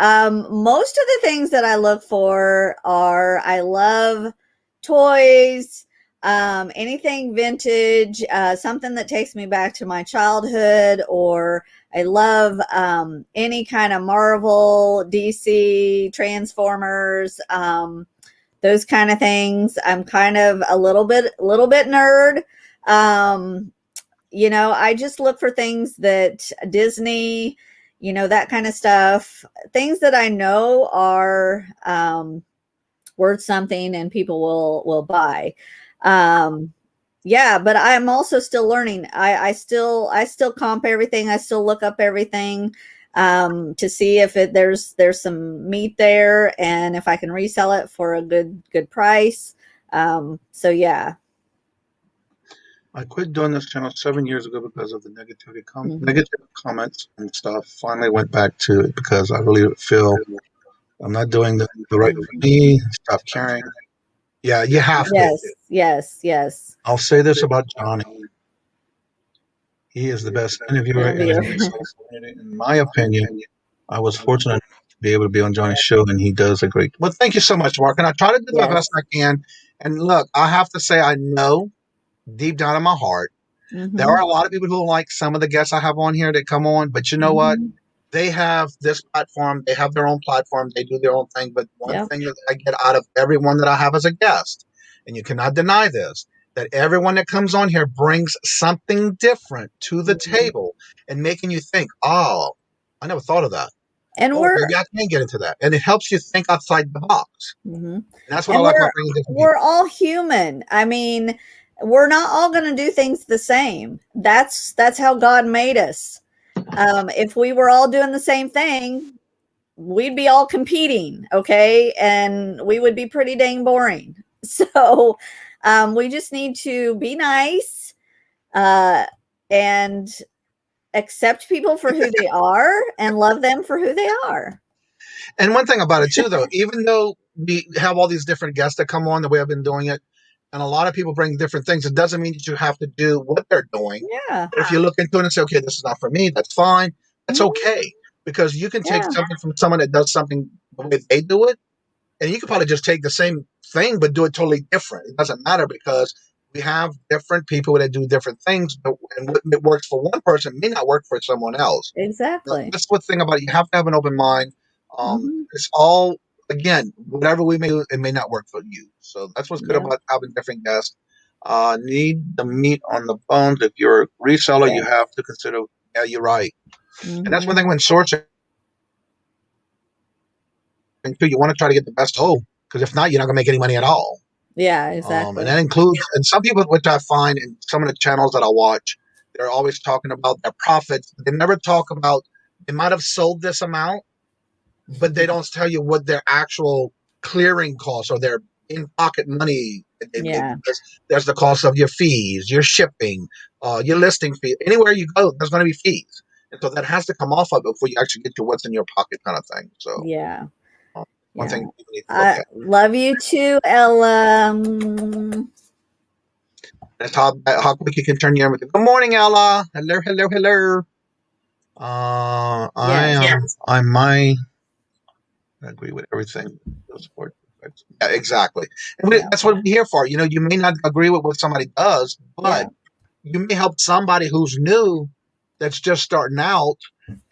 most of the things that I look for are, I love toys, anything vintage, something that takes me back to my childhood, or I love any kind of Marvel, DC, Transformers, those kind of things. I'm kind of a little bit nerd. You know, I just look for things that Disney, you know, that kind of stuff, things that I know are worth something and people will buy. Yeah, but I'm also still learning. I still comp everything. I still look up everything to see if there's some meat there and if I can resell it for a good price. So yeah. I quit doing this channel 7 years ago because of the negative comments and stuff. Finally went back to it because I really feel I'm not doing the right for me. Stop caring. Yeah, you have to. Yes. I'll say this about Johnny. He is the best interviewer in my opinion. I was fortunate to be able to be on Johnny's show, and he does a great. Well, thank you so much, Mark. And I try to do the best I can. And look, I have to say, I know deep down in my heart, there are a lot of people who like some of the guests I have on here that come on, but you know what? They have this platform. They have their own platform. They do their own thing. But one thing that I get out of everyone that I have as a guest, and you cannot deny this, that everyone that comes on here brings something different to the table and making you think, oh, I never thought of that. And maybe I can get into that. And it helps you think outside the box. And that's what I like about bringing different We're all human. I mean, we're not all going to do things the same. That's how God made us. If we were all doing the same thing, we'd be all competing, okay, and we would be pretty dang boring. So we just need to be nice and accept people for who they are and love them for who they are. And one thing about it too, though, even though we have all these different guests that come on the way I've been doing it, and a lot of people bring different things, it doesn't mean that you have to do what they're doing. Yeah. If you look into it and say, okay, this is not for me, that's fine. That's okay. Because you can take something from someone that does something the way they do it, and you could probably just take the same thing, but do it totally different. It doesn't matter because we have different people that do different things, and what works for one person may not work for someone else. Exactly. That's the thing about it. You have to have an open mind. It's all, again, whatever we may do, it may not work for you. So that's what's good about having different guests. Need the meat on the bones. If you're a reseller, you have to consider, yeah, you're right. And that's one thing when sourcing, too, you want to try to get the best whole, because if not, you're not going to make any money at all. Yeah, exactly. And that includes, and some people, which I find in some of the channels that I watch, they're always talking about their profits. They never talk about, they might have sold this amount, but they don't tell you what their actual clearing costs or their in-pocket money. There's the cost of your fees, your shipping, your listing fee. Anywhere you go, there's going to be fees. And so that has to come off of it before you actually get to what's in your pocket kind of thing. So one thing you need to look at. Love you too, Ella. That's how quick you can turn your. Good morning, Ella. Hello, hello, hello. I might agree with everything. Yeah, exactly. And that's what we're here for. You know, you may not agree with what somebody does, but you may help somebody who's new, that's just starting out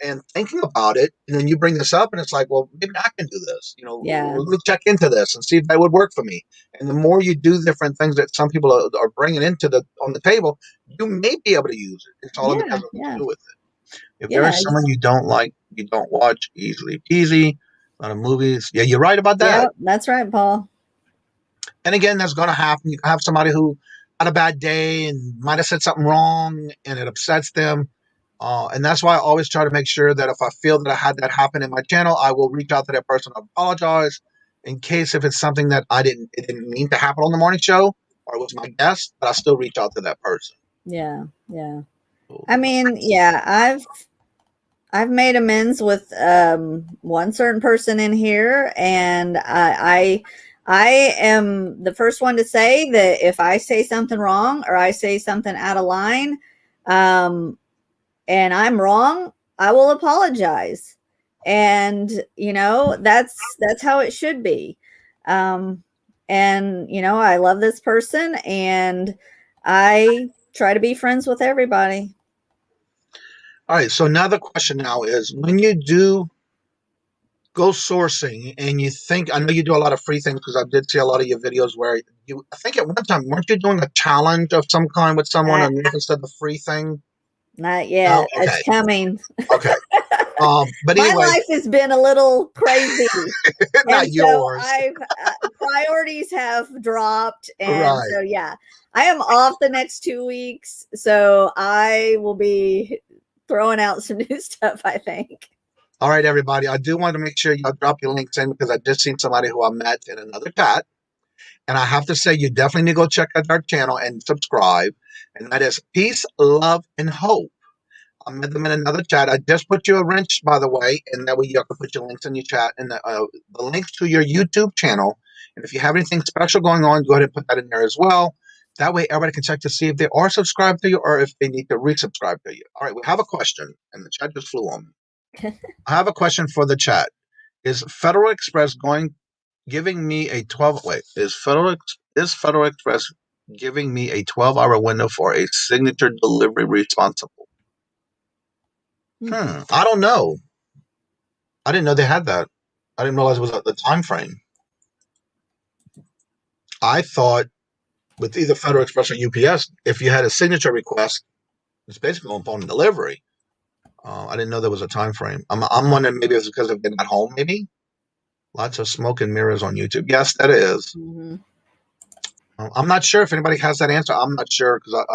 and thinking about it. And then you bring this up and it's like, well, maybe I can do this. You know, let's check into this and see if that would work for me. And the more you do different things that some people are bringing on the table, you may be able to use it. It's all depends on what you do with it. If there's someone you don't like, you don't watch, easily peasy. A lot of movies. Yeah, you're right about that. Yep, that's right, Paul. And again, that's going to happen. You have somebody who had a bad day and might have said something wrong and it upsets them. And that's why I always try to make sure that if I feel that I had that happen in my channel, I will reach out to that person and apologize in case if it's something that it didn't mean to happen on the morning show or it was my guest, but I still reach out to that person. Yeah. Yeah. I mean, yeah, I've made amends with one certain person in here, and I am the first one to say that if I say something wrong or I say something out of line, and I'm wrong, I will apologize. And you know, that's how it should be. And you know, I love this person, and I try to be friends with everybody. All right. So now the question now is, when you do go sourcing and you think, I know you do a lot of free things because I did see a lot of your videos where I think at one time, weren't you doing a challenge of some kind with someone and instead of the free thing? Not yet. Oh, okay. It's coming. Okay. But anyway, my life has been a little crazy. Not yours. Priorities have dropped, and so I am off the next 2 weeks, so I will be throwing out some new stuff, I think. All right, everybody. I do want to make sure y'all drop your links in because I just seen somebody who I met in another chat, and I have to say you definitely need to go check out our channel and subscribe, and that is Peace, Love, and Hope. I met them in another chat. I just put you a wrench, by the way, and that way you can put your links in your chat and the links to your YouTube channel. And if you have anything special going on, go ahead and put that in there as well. That way everybody can check to see if they are subscribed to you or if they need to resubscribe to you. All right, we have a question, and the chat just flew on me. I have a question for the chat. Is Federal Express giving me a 12? Wait, is Federal Express giving me a 12-hour window for a signature delivery responsible? I don't know. I didn't know they had that. I didn't realize it was the time frame. I thought with either Federal Express or UPS, if you had a signature request, it's basically on phone delivery. I didn't know there was a time frame. I'm wondering maybe it's because I've been at home. Maybe lots of smoke and mirrors on YouTube. Yes, that is. Mm-hmm. I'm not sure if anybody has that answer. I'm not sure because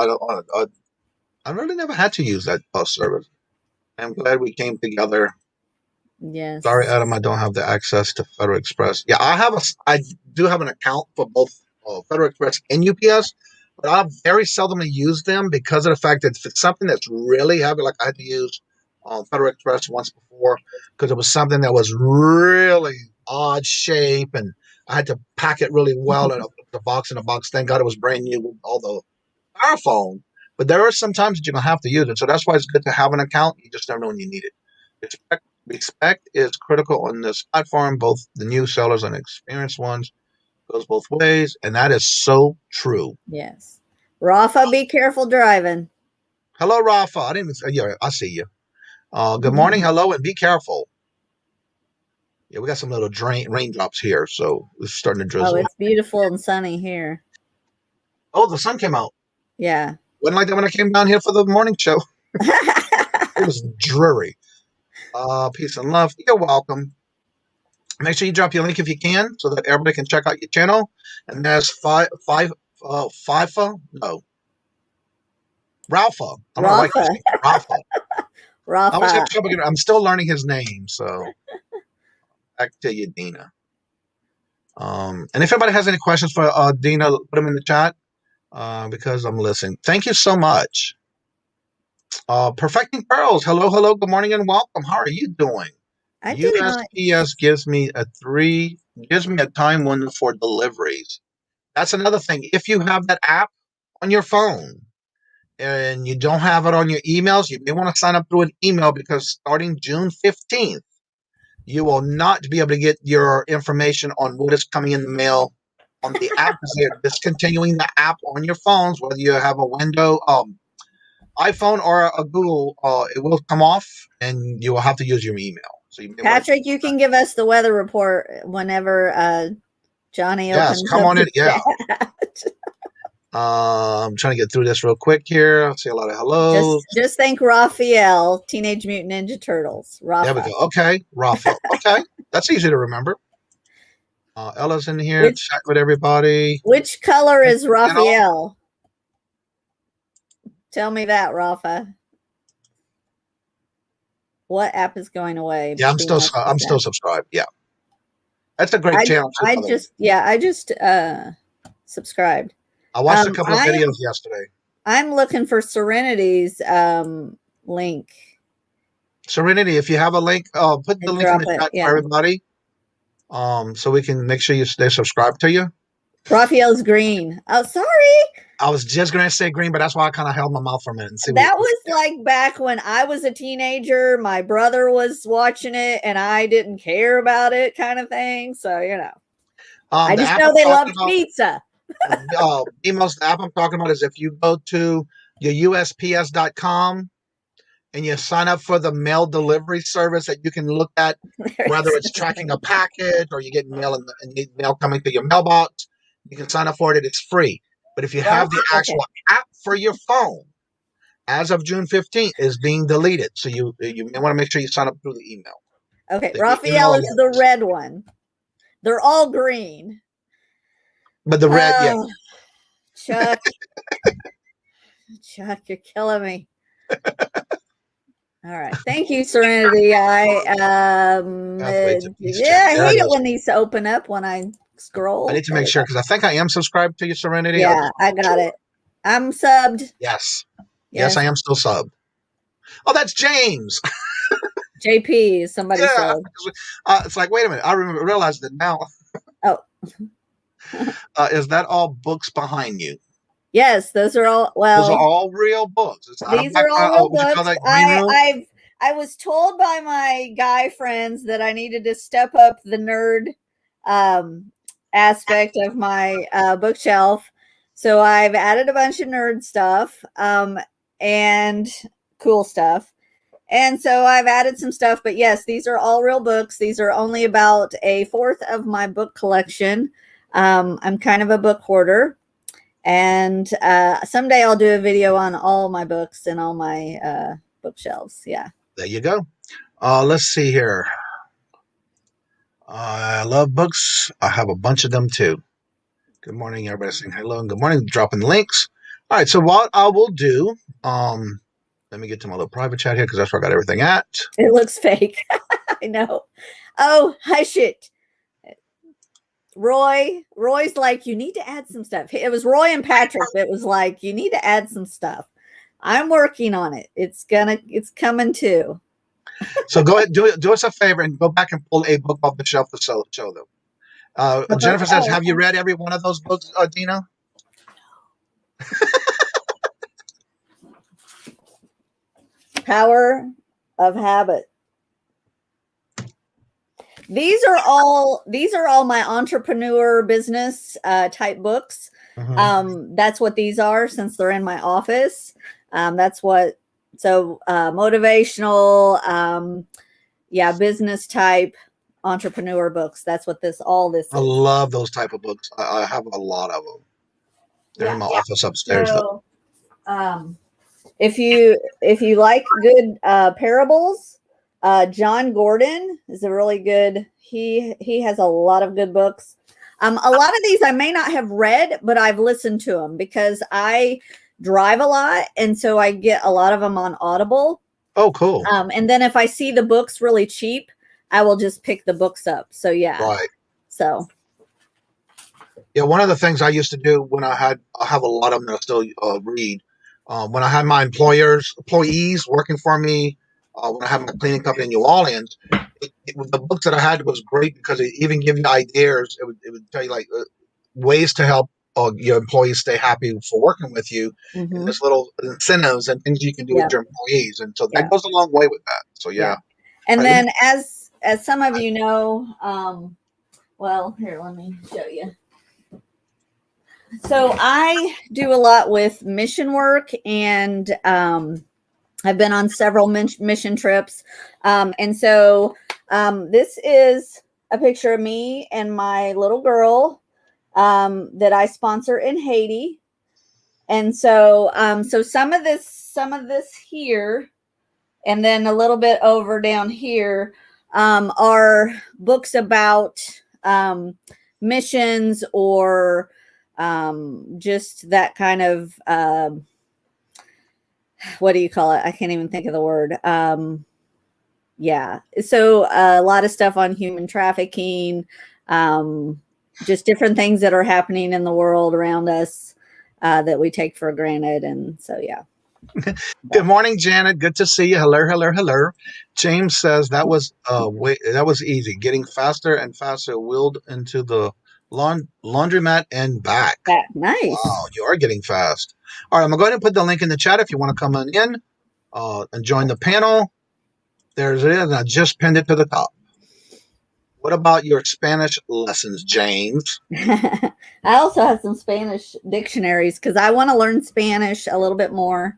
I really never had to use that bus service. I'm glad we came together Yes. Sorry, Adam, I don't have the access to Federal Express. Yeah, I do have an account for both Federal Express and UPS, but I very seldomly use them because of the fact that if it's something that's really heavy, like I had to use Federal Express once before because it was something that was really odd shape and I had to pack it really well in the box. Thank God it was brand new with all the styrofoam. But there are some times that you're going to have to use it. So that's why it's good to have an account. You just never know when you need it. Respect is critical on this platform, both the new sellers and experienced ones. Goes both ways. And that is so true. Yes. Rafa, be careful driving. Hello, Rafa. I didn't even, yeah, I see you. Good morning. Hello, and be careful. Yeah, we got some little raindrops here, so it's starting to drizzle. Oh, it's beautiful and sunny here. Oh, the sun came out. Yeah. Wasn't like that when I came down here for the morning show. It was dreary. Peace and love. You're welcome. Make sure you drop your link if you can, so that everybody can check out your channel. And there's Rafa. Rafa. I'm still learning his name, so back to you, Dina. And if anybody has any questions for Dina, put them in the chat because I'm listening. Thank you so much. Perfecting Pearls. Hello, hello. Good morning and welcome. How are you doing? USPS gives me a time window for deliveries. That's another thing. If you have that app on your phone and you don't have it on your emails, you may want to sign up through an email because starting June 15th, you will not be able to get your information on what is coming in the mail on the app because they're discontinuing the app on your phones, whether you have a window iPhone or a Google, it will come off and you will have to use your email. So Patrick, you can give us the weather report whenever Johnny opens. Yes, come on in. Yeah. I'm trying to get through this real quick here. I'll see a lot of hellos. Just thank Raphael, Teenage Mutant Ninja Turtles. Rafa. There we go. Okay, Rafa. Okay, that's easy to remember. Ella's in here. Chat with everybody. Which color is Raphael? Tell me that, Rafa. What app is going away? Yeah, I'm still subscribed. Yeah, that's a great channel. I just subscribed. I watched a couple of videos yesterday. I'm looking for Serenity's link. Serenity, if you have a link, put the link in the chat for everybody. So we can make sure they subscribe to you. Raphael's green. Oh, sorry. I was just going to say green, but that's why I kind of held my mouth for a minute. And see that was like back when I was a teenager. My brother was watching it, and I didn't care about it, kind of thing. So I just know they loved pizza. The app I'm talking about is if you go to your USPS.com and you sign up for the mail delivery service that you can look at whether it's tracking a package or you get mail and mail coming to your mailbox, you can sign up for it. It's free. But if you have the actual app for your phone, as of June 15th, is being deleted. So you may want to make sure you sign up through the email. Okay, Raphael is the red one. They're all green. But the red, yeah. Chuck. Chuck, you're killing me. All right. Thank you, Serenity. I hate it when these open up when I scroll. I need to make sure because I think I am subscribed to your Serenity. Yeah, I got it. I'm subbed. Yes, I am still subbed. Oh, that's James. JP is somebody subbed. It's like, wait a minute. I realized that now. Oh. Is that all books behind you? Yes, those are all. Well, those are all real books. These are all real books. I was told by my guy friends that I needed to step up the nerd aspect of my bookshelf, so I've added a bunch of nerd stuff and cool stuff, and so I've added some stuff. But yes, these are all real books. These are only about a fourth of my book collection. I'm kind of a book hoarder. And someday I'll do a video on all my books and all my bookshelves. Yeah. There you go. Let's see here. I love books. I have a bunch of them too. Good morning, everybody saying hello. And good morning. Dropping links. All right. So what I will do, let me get to my little private chat here because that's where I got everything at. It looks fake. I know. Oh, hush it. Roy's like, you need to add some stuff. It was Roy and Patrick that was like, you need to add some stuff. I'm working on it. It's coming too. So go ahead, do us a favor and go back and pull a book off the shelf to show them. Jennifer says, have you read every one of those books, Dina? Power of Habit. These are all my entrepreneur business type books. Mm-hmm. That's what these are, since they're in my office. Motivational, business type entrepreneur books. That's what this is. I love those type of books. I have a lot of them. They're in my office upstairs. So, if you like good parables, John Gordon is a really good. He has a lot of good books. A lot of these I may not have read, but I've listened to them because I drive a lot, and so I get a lot of them on Audible. Oh, cool. And then if I see the books really cheap, I will just pick the books up. So yeah. Right. So. Yeah, one of the things I used to do when I have a lot of them that I still read. When I had my employees working for me, when I had my cleaning company in New Orleans, the books that I had was great because it even give you ideas. It would tell you like ways to help your employees stay happy for working with you, and there's little incentives and things you can do with your employees, and so that goes a long way with that. So yeah. And then as some of you know, well, here, let me show you. So I do a lot with mission work, and I've been on several mission trips. And so this is a picture of me and my little girl that I sponsor in Haiti. And so so some of this here, and then a little bit over down here are books about missions, or just that kind of what do you call it? I can't even think of the word. So a lot of stuff on human trafficking, just different things that are happening in the world around us that we take for granted. And so, yeah. Good morning, Janet. Good to see you. Hello. James says that was easy. Getting faster and faster, wheeled into the laundromat and back. Nice. Wow, you are getting fast. All right, I'm going to go ahead and put the link in the chat if you want to come on in and join the panel. There's it, and I just pinned it to the top. What about your Spanish lessons, James? I also have some Spanish dictionaries because I want to learn Spanish a little bit more.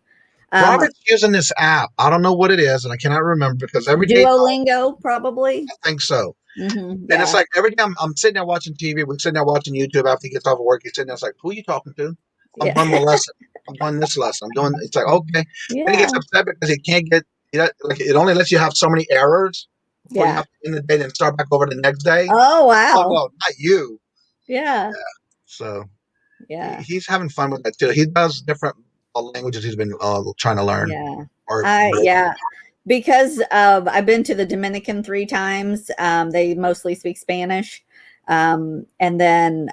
Robert's using this app. I don't know what it is, and I cannot remember because every day. Duolingo, probably. I think so. And it's like every time I'm sitting there watching TV, we're sitting there watching YouTube after he gets off of work. He's sitting there, it's like, who are you talking to? I'm doing my lesson. I'm doing this lesson. It's like, okay. And he gets upset because he can't get, like, it only lets you have so many errors. You have to end the day and start back over the next day. Oh, wow. Oh, no, not you. Yeah. So, he's having fun with that too. He does different languages he's been trying to learn. Because I've been to the Dominican 3 times. They mostly speak Spanish. And then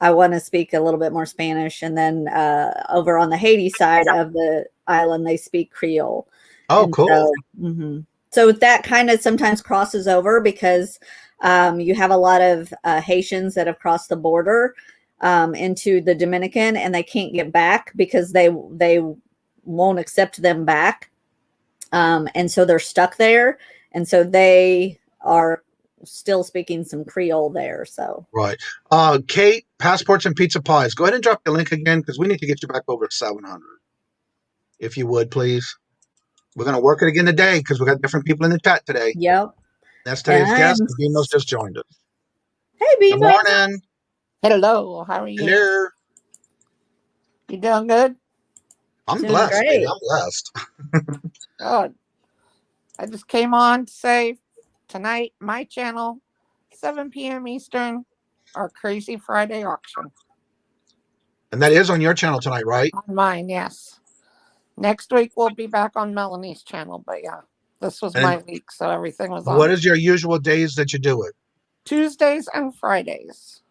I want to speak a little bit more Spanish. And then over on the Haiti side of the island, they speak Creole. Oh, and cool. So that kind of sometimes crosses over because you have a lot of Haitians that have crossed the border into the Dominican, and they can't get back because they won't accept them back. And so they're stuck there. And so they are still speaking some Creole there. So, right. Kate, passports and pizza pies. Go ahead and drop the link again because we need to get you back over to 700. If you would, please. We're going to work it again today because we got different people in the chat today. Yep. That's today's guest. Bino's just joined us. Hey, Bino. Good morning. Hello. How are you? Hello. You doing good? I'm blessed. Baby. I'm blessed. Good. I just came on to say tonight, my channel, 7 p.m. Eastern, our Crazy Friday auction. And that is on your channel tonight, right? On mine, yes. Next week, we'll be back on Melanie's channel, but yeah. This was And my week, so everything was what on is your usual days that you do it? Tuesdays and Fridays.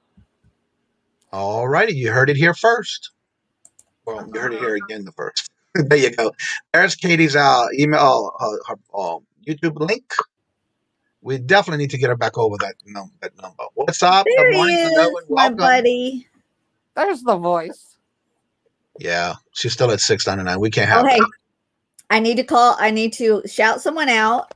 All righty, you heard it here first. Well, you heard it here again the first. There you go. There's Katie's email, her YouTube link. We definitely need to get her back over that number. What's up? There Good he morning, is, hello, and my welcome. buddy. There's the voice. Yeah, she's still at $6.99. We can't have Oh, hey, that. I need to shout someone out.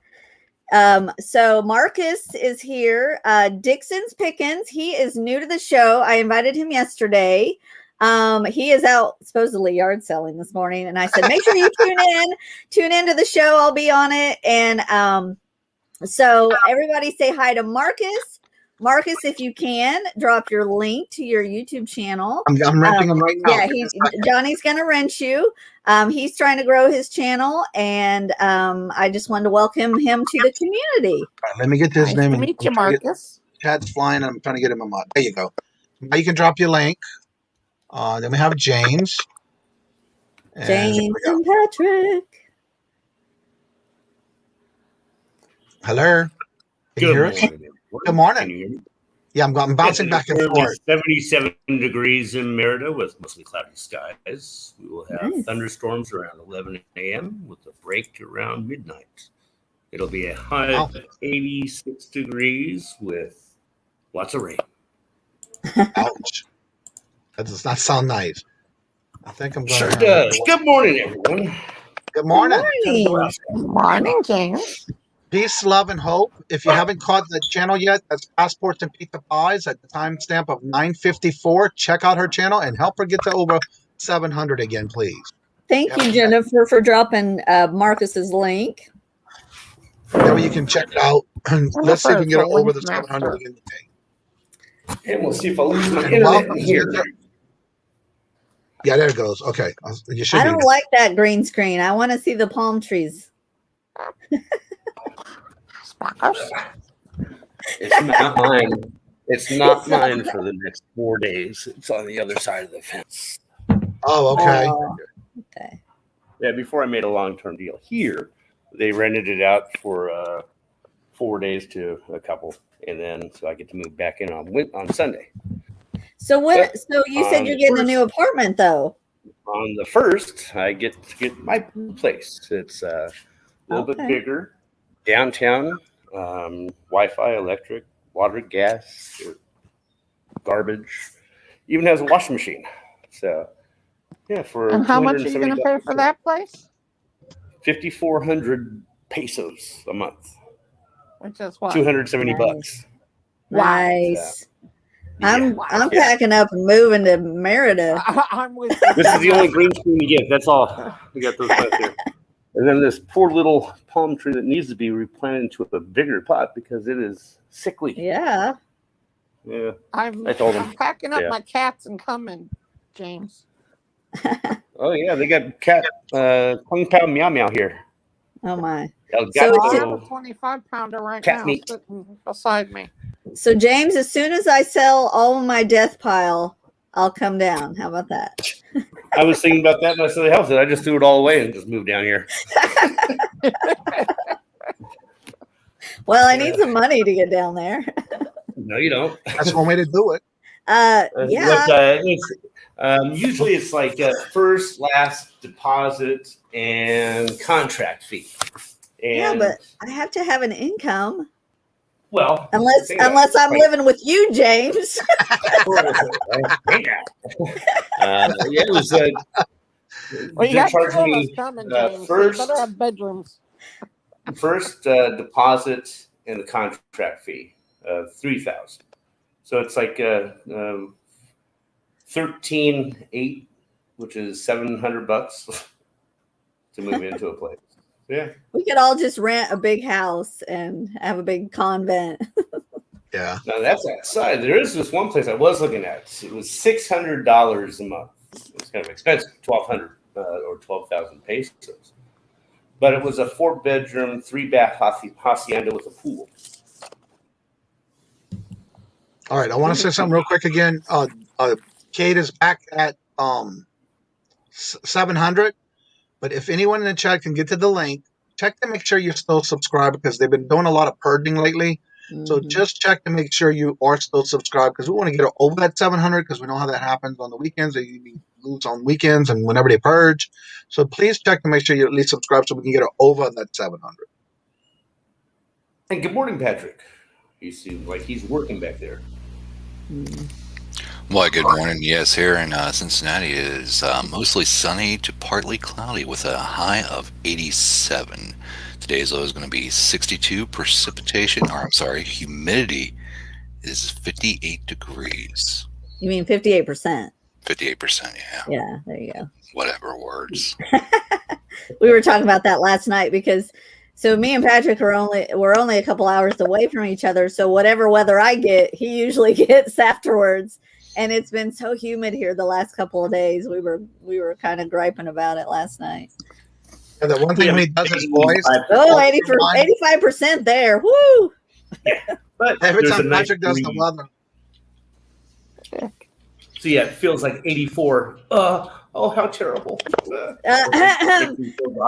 So Marcus is here. Dixon's Pickens. He is new to the show. I invited him yesterday. He is out supposedly yard selling this morning, and I said, make sure you tune into the show. I'll be on it. And so everybody say hi to Marcus. Marcus, if you can, drop your link to your YouTube channel. I'm renting him right now. Yeah, Johnny's gonna rent you. He's trying to grow his channel, and I just wanted to welcome him to the community. Right, let me get his Nice name. to meet you, Marcus. Chad's flying, and I'm trying to get him a mod. There you go. Now you can drop your link. Then we have James. James and Patrick. Hello. Can you hear us? Good morning. Can you hear me? Yeah, I'm bouncing back and forth. 77 degrees in Merida with mostly cloudy skies. We will have thunderstorms around 11 a.m. with a break around midnight. It'll be a high of 86 degrees with lots of rain. Ouch. That does not sound nice. I think I'm going Sure does. Good morning, everyone. Good morning. Good morning, James. Peace, love, and hope. If you haven't caught the channel yet, that's Passports and Pizza Pies at the timestamp of 9:54. Check out her channel and help her get to over 700 again, please. Thank you, Jennifer, for dropping Marcus's link. That way you can check it out. Let's see if we can get her over the 700 again today. And we'll see if I lose my internet here. Yeah, there it goes. Okay. You should I don't like that green screen. I want to see the palm trees. It's not mine. It's not mine for the next 4 days. It's on the other side of the fence. Oh, okay. Okay. Yeah, before I made a long-term deal here, they rented it out for 4 days to a couple, and then so I get to move back in on Sunday. So what? So you said you're getting a new apartment, though. On the 1st, I get to get my place. It's a little bit bigger, downtown, Wi-Fi, electric, water, gas, garbage. Even has a washing machine. So, yeah, for and how much are you going to pay for that place? 5,400 pesos a month. Which is what? 270 bucks. Nice. Yeah. I'm packing up and moving to Merida. I'm with This is the only green screen you get. That's all. We got those out there. And then this poor little palm tree that needs to be replanted into a bigger pot because it is sickly. Yeah. Yeah. I told him. I'm packing up my cats and coming, James. Oh yeah, they got cat Kung Pao Meow Meow here. Oh my. So I have a 25-pounder right now sitting beside me. So James, as soon as I sell all of my death pile, I'll come down. How about that? I was thinking about that and I said, hell, I just threw it all away and just moved down here. Well, I need some money to get down there. No, you don't. That's one way to do it. Yeah. Usually it's like first, last deposit and contract fee. And, yeah, but I have to have an income. Well, unless I'm living with you, James. It was. Well, you got charging me coming, James. first. You better have bedrooms. First deposit and the contract fee of $3,000. So it's like 13,800, which is $700 to move into a place. Yeah, we could all just rent a big house and have a big convent. Yeah. Now that's outside. There is this one place I was looking at. It was $600 a month. It's kind of expensive, 1,200 or 12,000 pesos. But it was a 4-bedroom, 3-bath hacienda with a pool. All right, I want to say something real quick again. Kate is back at 700. But if anyone in the chat can get to the link, check to make sure you're still subscribed because they've been doing a lot of purging lately. So just check to make sure you are still subscribed because we want to get it over that 700 because we know how that happens on the weekends. They lose on weekends and whenever they purge. So please check to make sure you're at least subscribed so we can get it over that 700. And good morning, Patrick. He seems like he's working back there. Well, good morning. Yes, here in Cincinnati it is mostly sunny to partly cloudy with a high of 87. Today's low is going to be 62. Humidity is 58 degrees. You mean 58%? 58%, yeah. Yeah, there you go. Whatever words. We were talking about that last night because so me and Patrick we're only a couple hours away from each other. So whatever weather I get, he usually gets afterwards. And it's been so humid here the last couple of days. We were kind of griping about it last night. And the one thing when he does his voice. Oh, 85% there. Woo! Yeah, but every time Patrick does the weather. So yeah, it feels like 84. Oh, how terrible.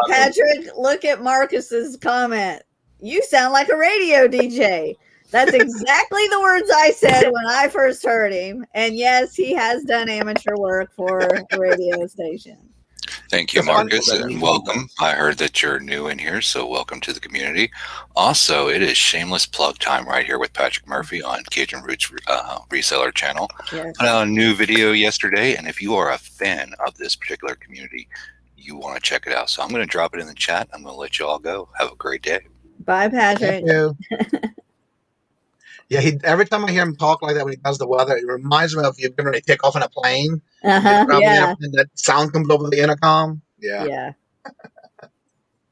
Patrick, look at Marcus's comment. You sound like a radio DJ. That's exactly the words I said when I first heard him. And yes, he has done amateur work for a radio station. Thank you, Marcus, and welcome. I heard that you're new in here, so welcome to the community. Also, it is shameless plug time right here with Patrick Murphy on Kajun Roots Reseller channel. Yes. Put out a new video yesterday, and if you are a fan of this particular community, you want to check it out. So I'm going to drop it in the chat. I'm going to let you all go. Have a great day. Bye, Patrick. Thank you. Yeah, every time I hear him talk like that when he does the weather, it reminds me of you getting ready to take off in a plane. Yeah. And that sound comes over the intercom. Yeah. Yeah.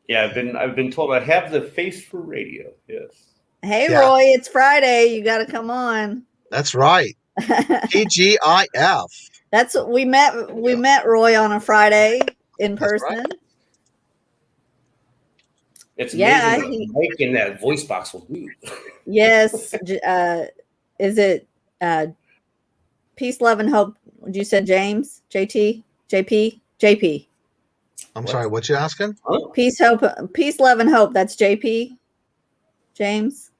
Yeah, I've been told I have the face for radio. Yes. Hey, yeah. Roy, it's Friday. You got to come on. That's right. TGIF. That's what we met. We met Roy on a Friday in person. Right. It's amazing what Mike in that voice box will do. Yes. Is it Peace, Love, and Hope? Would you say James? JT? JP? JP. I'm sorry, what you asking? Peace, Hope, Peace, Love, and Hope. That's JP? James?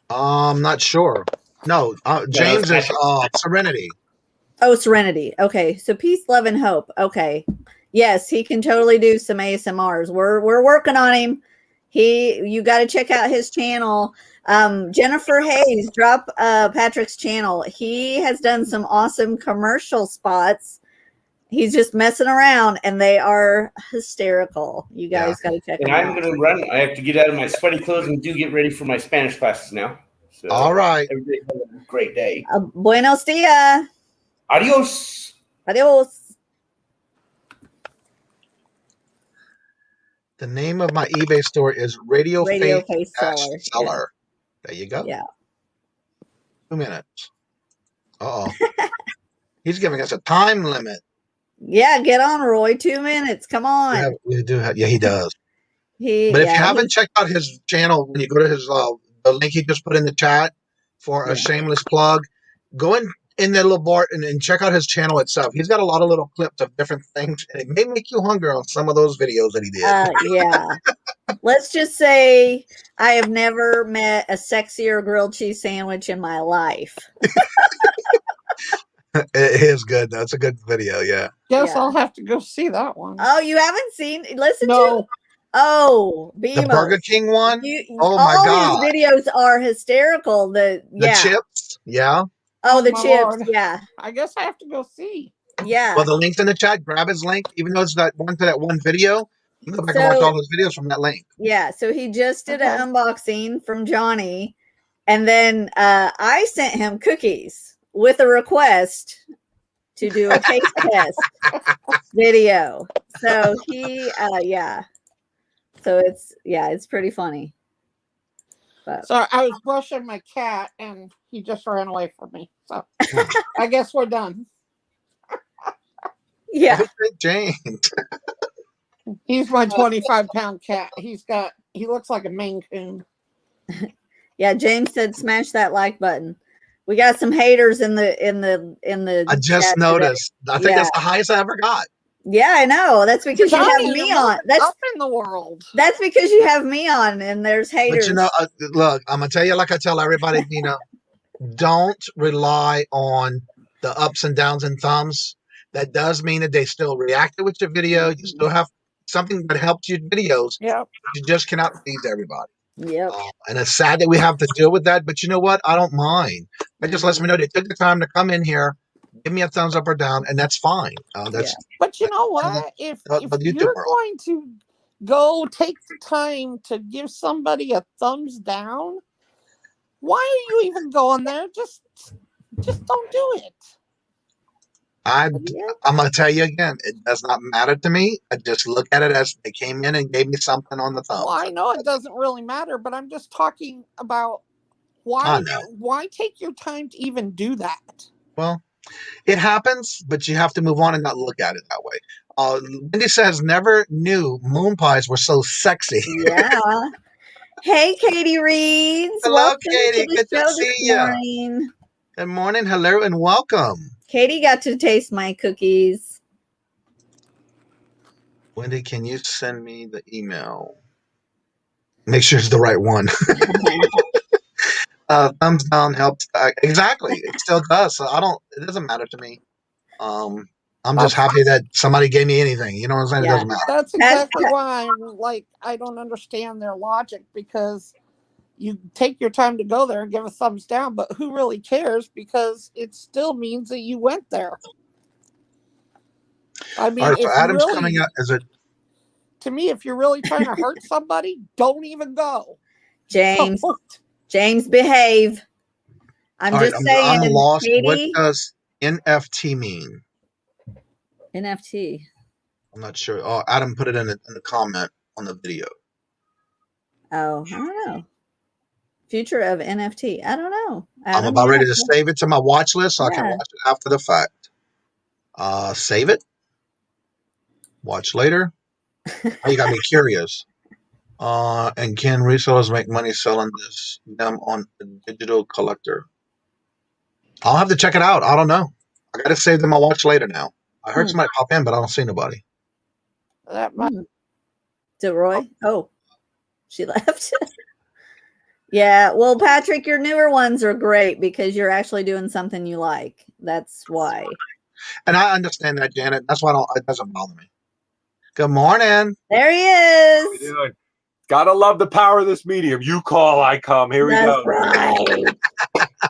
I'm not sure. No, James is Serenity. Oh, Serenity. Okay. So Peace, Love, and Hope. Okay. Yes, he can totally do some ASMRs. We're working on him. You got to check out his channel. Jennifer Hayes, drop Patrick's channel. He has done some awesome commercial spots. He's just messing around, and they are hysterical. You guys got to check them out. And I'm going to run. I have to get out of my sweaty clothes and get ready for my Spanish classes now. So all right. Everybody have a great day. Buenos dias. Adios. Adios. The name of my eBay store is Radio Face Seller. Yeah. There you go. Yeah. 2 minutes. Uh-oh. He's giving us a time limit. Yeah, get on, Roy. 2 minutes. Come on. Yeah, he does. But if you haven't checked out his channel, when you go to his the link he just put in the chat for a shameless plug, go in that little bar and check out his channel itself. He's got a lot of little clips of different things, and it may make you hungry on some of those videos that he did. Yeah. Let's just say I have never met a sexier grilled cheese sandwich in my life. It is good. That's a good video. Yeah. Guess I'll have to go see that one. Oh, you haven't seen? Listen to. Oh, Beamos. The Burger King one. Oh my God! All his videos are hysterical. The chips. Yeah. Oh, the chips. Lord. Yeah. I guess I have to go see. Yeah. Well, the link's in the chat. Grab his link, even though it's that one video. You can go back and watch all his videos from that link. Yeah. So he just did an unboxing from Johnny, and then I sent him cookies with a request to do a taste test video. So he, So it's pretty funny. But. So I was brushing my cat, and he just ran away from me. So I guess we're done. Yeah. James. He's my 25-pound cat. He looks like a Maine Coon. Yeah, James said smash that like button. We got some haters in the I just noticed. Today. I think that's the highest I ever got. Yeah, I know. That's because you have Johnny, me you're on. moving That's up in the world. that's because you have me on, and there's But haters. you know, look, I'm gonna tell you like I tell everybody, Nina, don't rely on the ups and downs and thumbs. That does mean that they still reacted with your video. You still have something that helps your videos. Yep. You just cannot please everybody. Yep. And it's sad that we have to deal with that. But you know what? I don't mind. That just lets me know they took the time to come in here, give me a thumbs up or down, and that's fine. That's But you know what? If the YouTube you're world. going to go take the time to give somebody a thumbs down, why are you even going there? Just don't do it. I'm gonna tell you again. It does not matter to me. I just look at it as they came in and gave me something on the thumb. Well, I know it doesn't really matter, but I'm just talking about I why take your time to even do that? Well, it happens, but you have to move on and not look at it that way. Wendy says, never knew moon pies were so sexy. Yeah. Hey, Katie Reeds. Hello, Welcome Katie. to the Good to show see this you. morning. Good morning. Hello and welcome. Katie got to taste my cookies. Wendy, can you send me the email? Make sure it's the right one. Thumbs down helps. Exactly. It still does. So it doesn't matter to me. I'm just happy that somebody gave me anything. You know what I'm saying? It doesn't matter. That's exactly why I'm like, I don't understand their logic, because you take your time to go there and give a thumbs down, but who really cares? Because it still means that you went there. I mean, all right, so if Adam's really, coming up. Is it? To me, if you're really trying to hurt somebody, don't even go. James, James, behave. I'm all just right, saying. I'm lost. Katie? What does NFT mean? NFT. I'm not sure. Oh, Adam put it in the comment on the video. Oh, I don't know. Future of NFT. I don't know. I'm about ready to save it to my watch list so I can watch it after the fact. Save it. Watch later. Oh, you got me curious. And can resellers make money selling them on a digital collector? I'll have to check it out. I don't know. I got to save them. I'll watch later now. I heard somebody pop in, but I don't see nobody. DeRoy? Oh, she left. Yeah. Well, Patrick, your newer ones are great because you're actually doing something you like. That's why. And I understand that, Janet. That's why it doesn't bother me. Good morning. There he is. How you doing? Gotta love the power of this medium. You call, I come. Here we go. Right.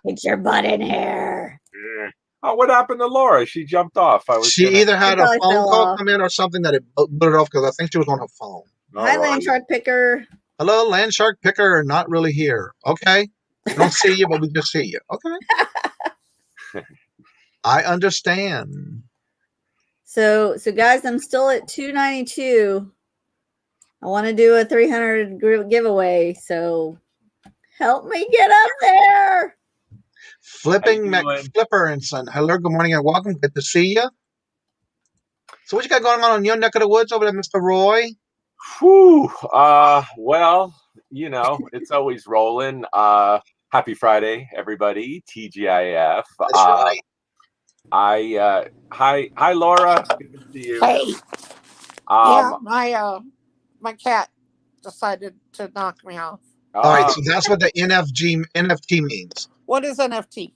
Get your butt in here. Yeah. Oh, what happened to Laura? She jumped off. She either had a phone call come in or something that it put it off because I think she was on her phone. Hi, Land Shark Picker. Hello, Land Shark Picker. Not really here. Okay. We don't see you, but we just see you. Okay. I understand. So guys, I'm still at 292. I want to do a 300 giveaway. So help me get up there. Flipping McFlipper and son. Hello, good morning and welcome. Good to see you. So what you got going on your neck of the woods over there, Mr. Roy? Whew. Well, you know, it's always rolling. Happy Friday, everybody. TGIF. That's right. Hi, Laura. Good to see you. Hey. My cat decided to knock me off. All right, so that's what the NFT means. What is NFT?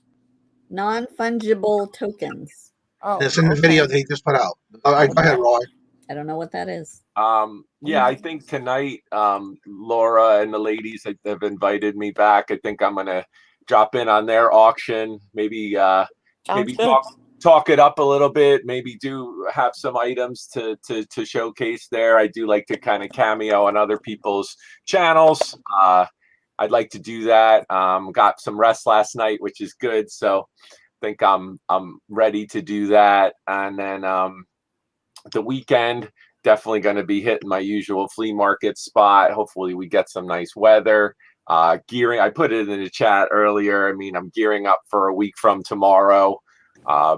Non-fungible tokens. Oh, it's in the video that he just put out. All right, go ahead, Roy. I don't know what that is. Yeah, I think tonight, Laura and the ladies have invited me back. I think I'm gonna drop in on their auction. Maybe talk it up a little bit. Maybe do have some items to showcase there. I do like to kind of cameo on other people's channels. I'd like to do that. Got some rest last night, which is good. So I think I'm ready to do that. And then the weekend, definitely going to be hitting my usual flea market spot. Hopefully we get some nice weather. Gearing, I put it in the chat earlier. I mean, I'm gearing up for a week from tomorrow.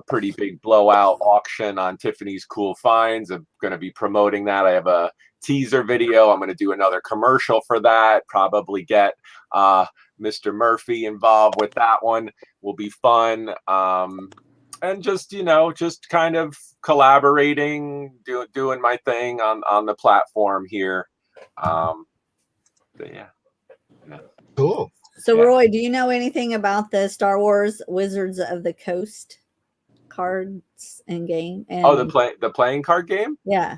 Pretty big blowout auction on Tiffany's Cool Finds. I'm going to be promoting that. I have a teaser video. I'm going to do another commercial for that. Probably get Mr. Murphy involved with that one. Will be fun. and just just kind of collaborating, doing my thing on the platform here. But yeah. Cool. So Roy, do you know anything about the Star Wars Wizards of the Coast cards and game? And the playing card game? Yeah.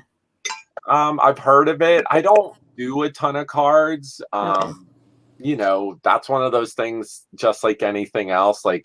I've heard of it. I don't do a ton of cards. Okay. That's one of those things, just like anything else, like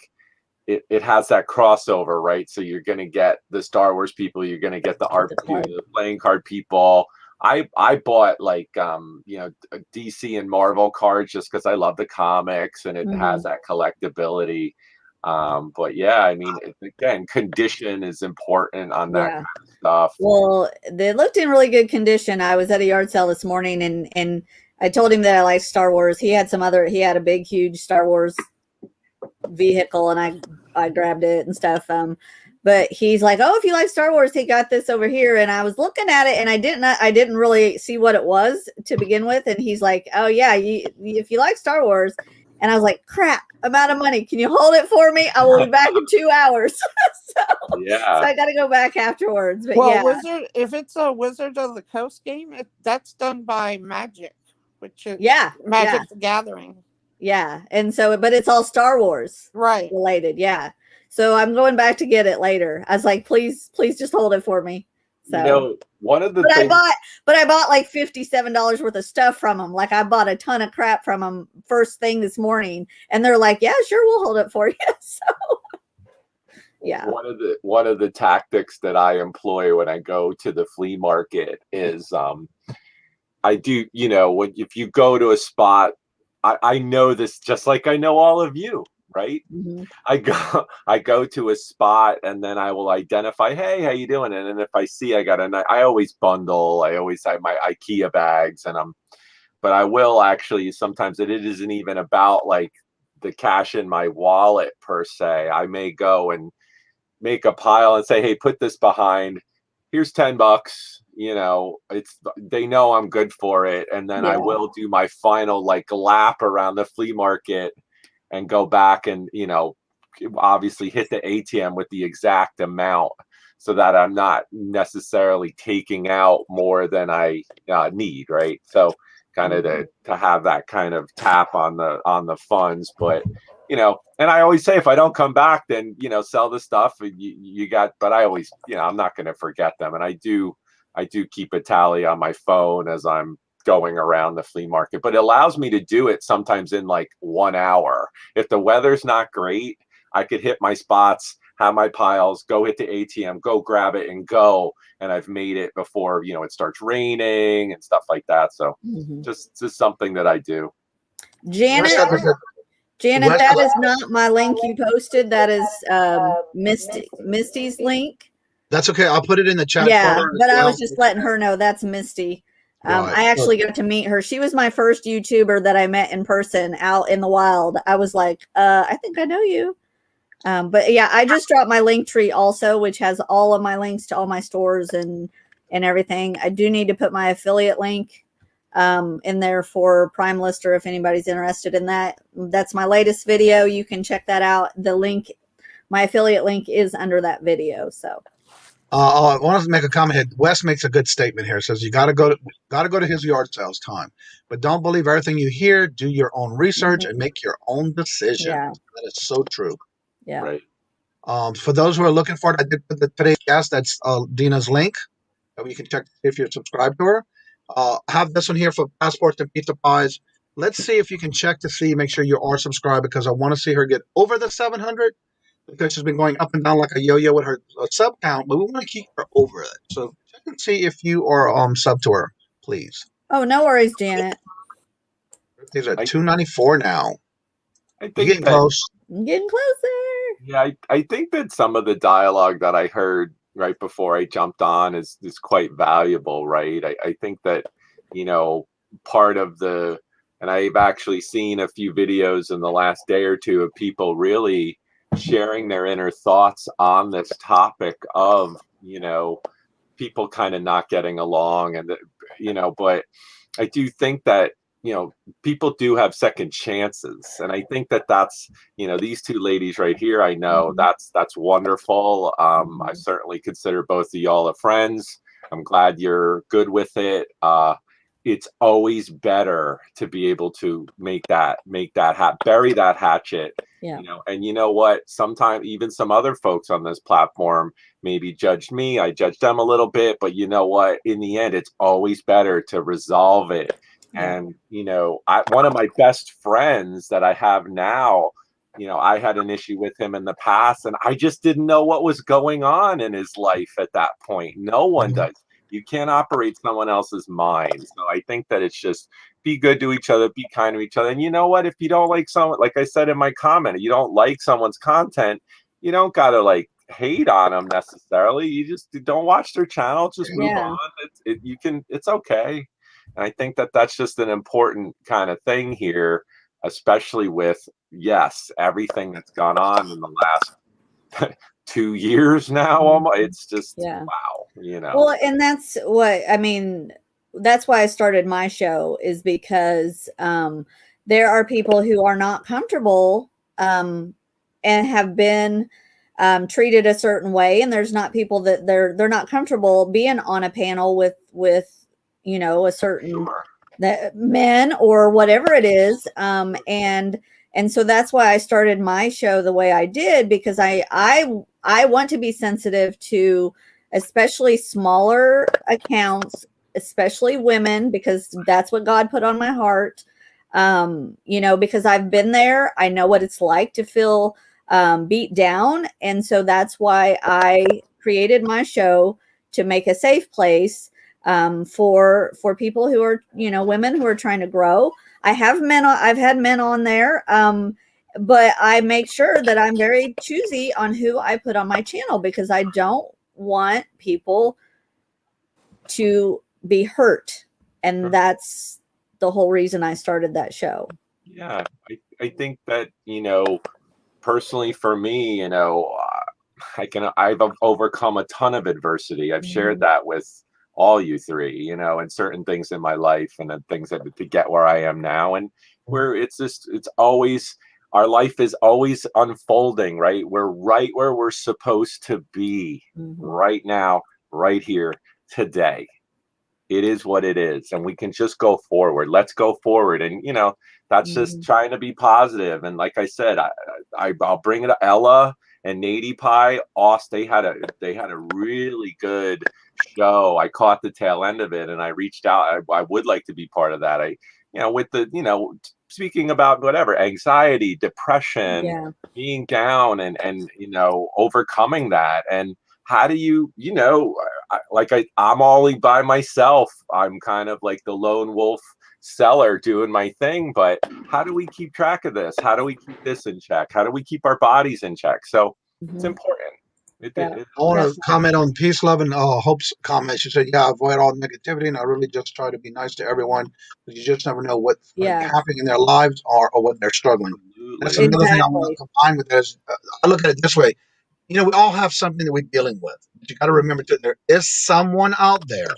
it has that crossover, right? So you're going to get the Star Wars people, you're going to get the the playing card people. I bought like DC and Marvel cards just because I love the comics and it has that collectability. But yeah, I mean, again, condition is important on that kind of stuff. Well, they looked in really good condition. I was at a yard sale this morning and I told him that I like Star Wars. He had a big, huge Star Wars vehicle and I grabbed it and stuff. But he's like, oh, if you like Star Wars, he got this over here. And I was looking at it and I didn't really see what it was to begin with. And he's like, oh yeah, if you like Star Wars. And I was like, crap, I'm out of money. Can you hold it for me? I will be back in 2 hours. So I got to go back afterwards. But if it's a Wizard of the Coast game, that's done by Magic, which is Magic the Gathering. Yeah. And so, but it's all Star Wars related. Yeah. So I'm going back to get it later. I was like, please just hold it for me. So one of the I bought like $57 worth of stuff from them. Like I bought a ton of crap from them first thing this morning, and they're like, "Yeah, sure, we'll hold it for you." So, yeah. One of the tactics that I employ when I go to the flea market is, I do. If you go to a spot, I know this just like I know all of you. Right. I go to a spot and then I will identify, hey, how you doing? And then if I see I always bundle, I always have my IKEA bags but I will actually, sometimes it isn't even about like the cash in my wallet per se. I may go and make a pile and say, hey, put this behind, here's $10. They know I'm good for it. And then I will do my final like lap around the flea market and go back and, obviously hit the ATM with the exact amount so that I'm not necessarily taking out more than I need, right? So kind of to have that kind of tap on the funds. But, and I always say, if I don't come back, then, sell the stuff you got, but I always, I'm not going to forget them. And I do keep a tally on my phone as I'm going around the flea market, but it allows me to do it sometimes in like 1 hour. If the weather's not great, I could hit my spots, have my piles, go hit the ATM, go grab it and go. And I've made it before, it starts raining and stuff like that. So just something that I do. Janet, that is not my link you posted. That is Misty's link. That's okay. I'll put it in the chat. Yeah, but I was just letting her know that's Misty. I actually got to meet her. She was my first YouTuber that I met in person out in the wild. I was like, I think I know you. But yeah, I just dropped my link tree also, which has all of my links to all my stores and everything. I do need to put my affiliate link in there for Prime Lister if anybody's interested in that. That's my latest video. You can check that out. The link, my affiliate link is under that video. So. I want to make a comment here. Wes makes a good statement here. It says you got to go to his yard sales time, but don't believe everything you hear. Do your own research and make your own decision. Yeah. That is so true. Yeah. Right. For those who are looking for it, I did put today's guest. That's Dina's link. You can check if you're subscribed to her. I have this one here for passports and pizza pies. Let's see if you can check to see, make sure you are subscribed, because I want to see her get over the 700. Because she's been going up and down like a yo-yo with her sub count, but we want to keep her over it. So check and see if you are sub to her, please. Oh, no worries, Janet. He's at 294 now. I think you're getting close. I'm getting closer. Yeah, I think that some of the dialogue that I heard right before I jumped on is quite valuable, right? I think that, part of and I've actually seen a few videos in the last day or two of people really sharing their inner thoughts on this topic of, people kind of not getting along and, but I do think that people do have second chances, and I think that's these two ladies right here. I know that's wonderful. I certainly consider both of y'all a friends. I'm glad you're good with it. It's always better to be able to bury that hatchet. And you know what? Sometimes even some other folks on this platform maybe judged me. I judged them a little bit, but you know what? In the end, it's always better to resolve it. And one of my best friends that I have now, I had an issue with him in the past, and I just didn't know what was going on in his life at that point. No one does. You can't operate someone else's mind. So I think that it's just be good to each other, be kind to each other. And you know what? If you don't like someone, like I said in my comment, you don't like someone's content, you don't got to hate on them necessarily. You just don't watch their channel. Just move on. It's okay. And I think that that's just an important kind of thing here, especially with, everything that's gone on in the last 2 years now. Almost, it's just, wow, Well, and that's what, I mean, that's why I started my show, is because there are people who are not comfortable and have been treated a certain way. And there's not people that they're not comfortable being on a panel with a certain men or whatever it is. And so that's why I started my show the way I did, because I want to be sensitive to especially smaller accounts, especially women, because that's what God put on my heart. Because I've been there. I know what it's like to feel beat down. And so that's why I created my show, to make a safe place for people who are, women who are trying to grow. I've had men on there, but I make sure that I'm very choosy on who I put on my channel, because I don't want people to be hurt. And that's the whole reason I started that show. Yeah, I think that, personally for me, I've overcome a ton of adversity. I've shared that with all you three, and certain things in my life, and then things that to get where I am now, and where it's always, our life is always unfolding, right? We're right where we're supposed to be right now, right here, today. It is what it is, and we can just go forward. Let's go forward, and that's just trying to be positive. And like I said, I'll bring it up. Ella and Nady Pie, they had a really good show. I caught the tail end of it, and I reached out. I would like to be part of that. With the speaking about whatever, anxiety, depression, being down, and overcoming that. And how do you, I'm all by myself. I'm kind of like the lone wolf seller doing my thing, but how do we keep track of this? How do we keep this in check? How do we keep our bodies in check? So it's important. I want to comment on Peace, Love, and Hope's comment. She said, avoid all negativity, and I really just try to be nice to everyone, because you just never know what's happening in their lives or what they're struggling. That's another thing I'm going to combine with this. I look at it this way. We all have something that we're dealing with. But you got to remember, too, there is someone out there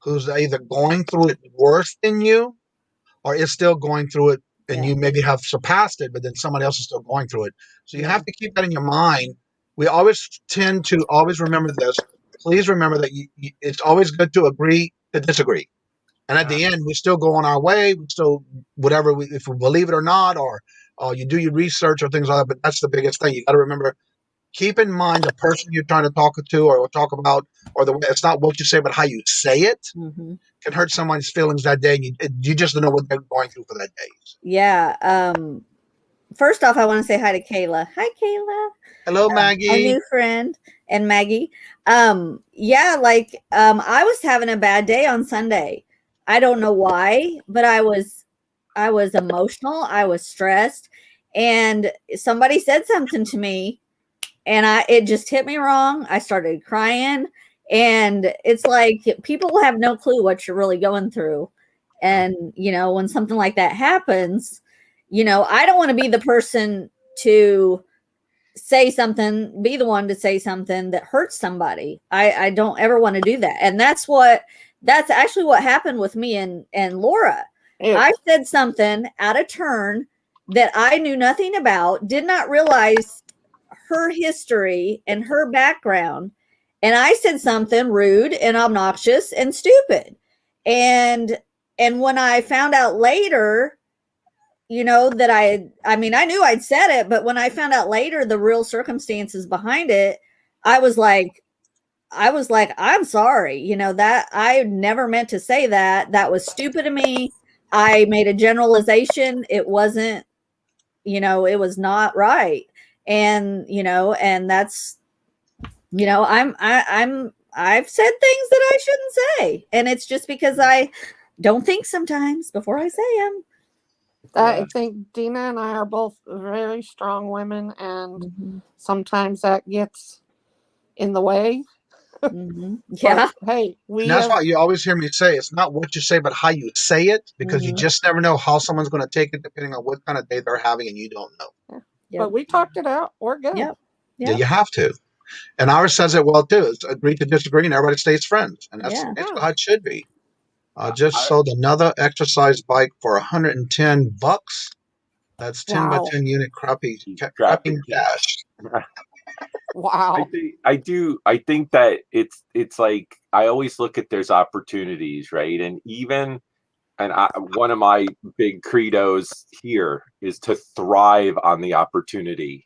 who's either going through it worse than you, or is still going through it, and you maybe have surpassed it, but then someone else is still going through it. So you have to keep that in your mind. We always tend to always remember this. Please remember that it's always good to agree to disagree. And at the end, we still go on our way. We still, if we believe it or not, or you do your research or things like that. But that's the biggest thing. You got to remember, keep in mind the person you're trying to talk to or talk about, or it's not what you say, but how you say it can hurt someone's feelings that day. You just don't know what they're going through for that day. Yeah. First off, I want to say hi to Kayla. Hi, Kayla. Hello, Maggie. My new friend, and Maggie. I was having a bad day on Sunday. I don't know why, but I was emotional. I was stressed, and somebody said something to me, and it just hit me wrong. I started crying, and it's like people have no clue what you're really going through. And, when something like that happens, I don't want to be the person to be the one to say something that hurts somebody. I don't ever want to do that. And that's actually what happened with me and Laura. I said something out of turn that I knew nothing about, did not realize her history and her background. And I said something rude and obnoxious and stupid. And when I found out later, that I mean, I knew I'd said it, but when I found out later the real circumstances behind it, I was like, I'm sorry, that I never meant to say that. That was stupid of me. I made a generalization. It wasn't, it was not right. And, and that's, I've said things that I shouldn't say. And it's just because I don't think sometimes before I say them. I think Dina and I are both very strong women, and sometimes that gets in the way. Yeah. But, hey, that's why you always hear me say it's not what you say, but how you say it, because you just never know how someone's going to take it depending on what kind of day they're having, and you don't know. But we talked it out. We're good. Yeah, you have to. And ours says it well too. It's agree to disagree, and everybody stays friends, and that's how it should be. I just sold another exercise bike for $110. That's 10 by 10 unit crapping cash. Wow. I think that it's like, I always look at there's opportunities, right? And one of my big credos here is to thrive on the opportunity.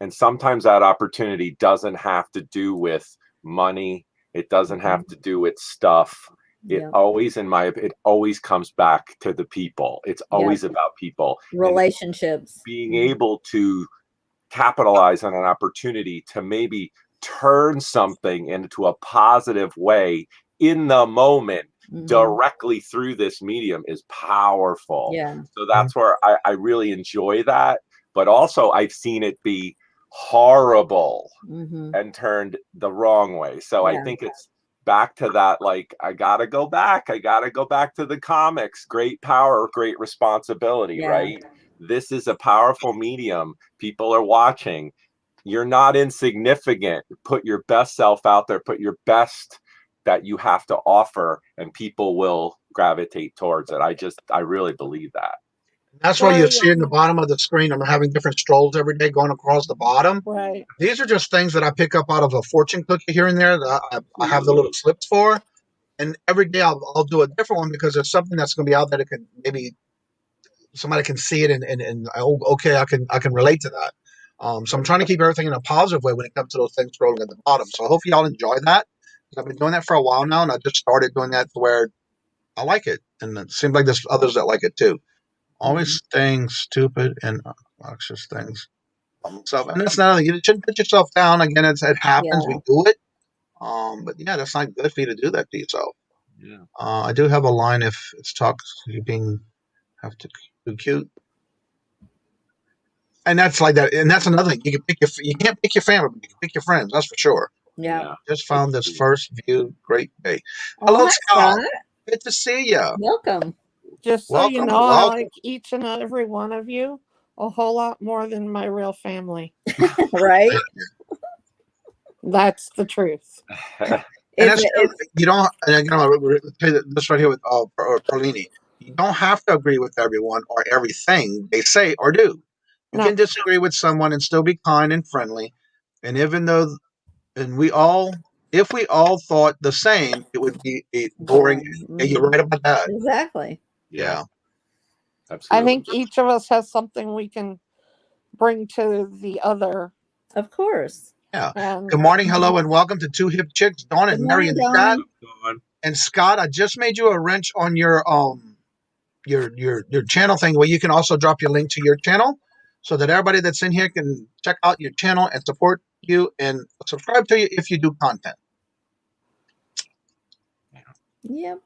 And sometimes that opportunity doesn't have to do with money. It doesn't have to do with stuff. It always comes back to the people. It's always about people. Relationships. And being able to capitalize on an opportunity to maybe turn something into a positive way in the moment directly through this medium is powerful. So that's where I really enjoy that. But also I've seen it be horrible and turned the wrong way. So I think it's back to that, like, I gotta go back to the comics. Great power, great responsibility, right? This is a powerful medium. People are watching. You're not insignificant. Put your best self out there, put your best that you have to offer, and people will gravitate towards it. I really believe that. That's why you see in the bottom of the screen, I'm having different strolls every day going across the bottom. Right. These are just things that I pick up out of a fortune cookie here and there that I have the little slips for. And every day I'll do a different one because there's something that's going to be out there that can maybe somebody can see it and okay, I can relate to that. So I'm trying to keep everything in a positive way when it comes to those things scrolling at the bottom. So I hope y'all enjoy that. I've been doing that for a while now, and I just started doing that to where I like it. And it seems like there's others that like it too. Always staying stupid and obnoxious things. So, and that's not, you shouldn't put yourself down. Again, it happens. We do it. But yeah, that's not good for you to do that to yourself. Yeah. I do have a line if it's you have to be cute. And that's like that. And that's another thing. You can't pick your family, but you can pick your friends. That's for sure. Yeah. Just found this first view. Great day. Hello, Scott. Good to see you. Welcome. Just so you know, I like each and every one of you a whole lot more than my real family. Right? That's the truth. And that's you don't. And this right here with Perlini. You don't have to agree with everyone or everything they say or do. You can disagree with someone and still be kind and friendly. And even though, if we all thought the same, it would be boring. And you're right about that. Exactly. Yeah. Absolutely. I think each of us has something we can bring to the other. Of course. Yeah. Good morning, hello, and welcome to Two Hip Chicks, Dawn and Mary in the chat. And Scott, I just made you a wrench on your channel thing where you can also drop your link to your channel so that everybody that's in here can check out your channel and support you and subscribe to you if you do content. Yep.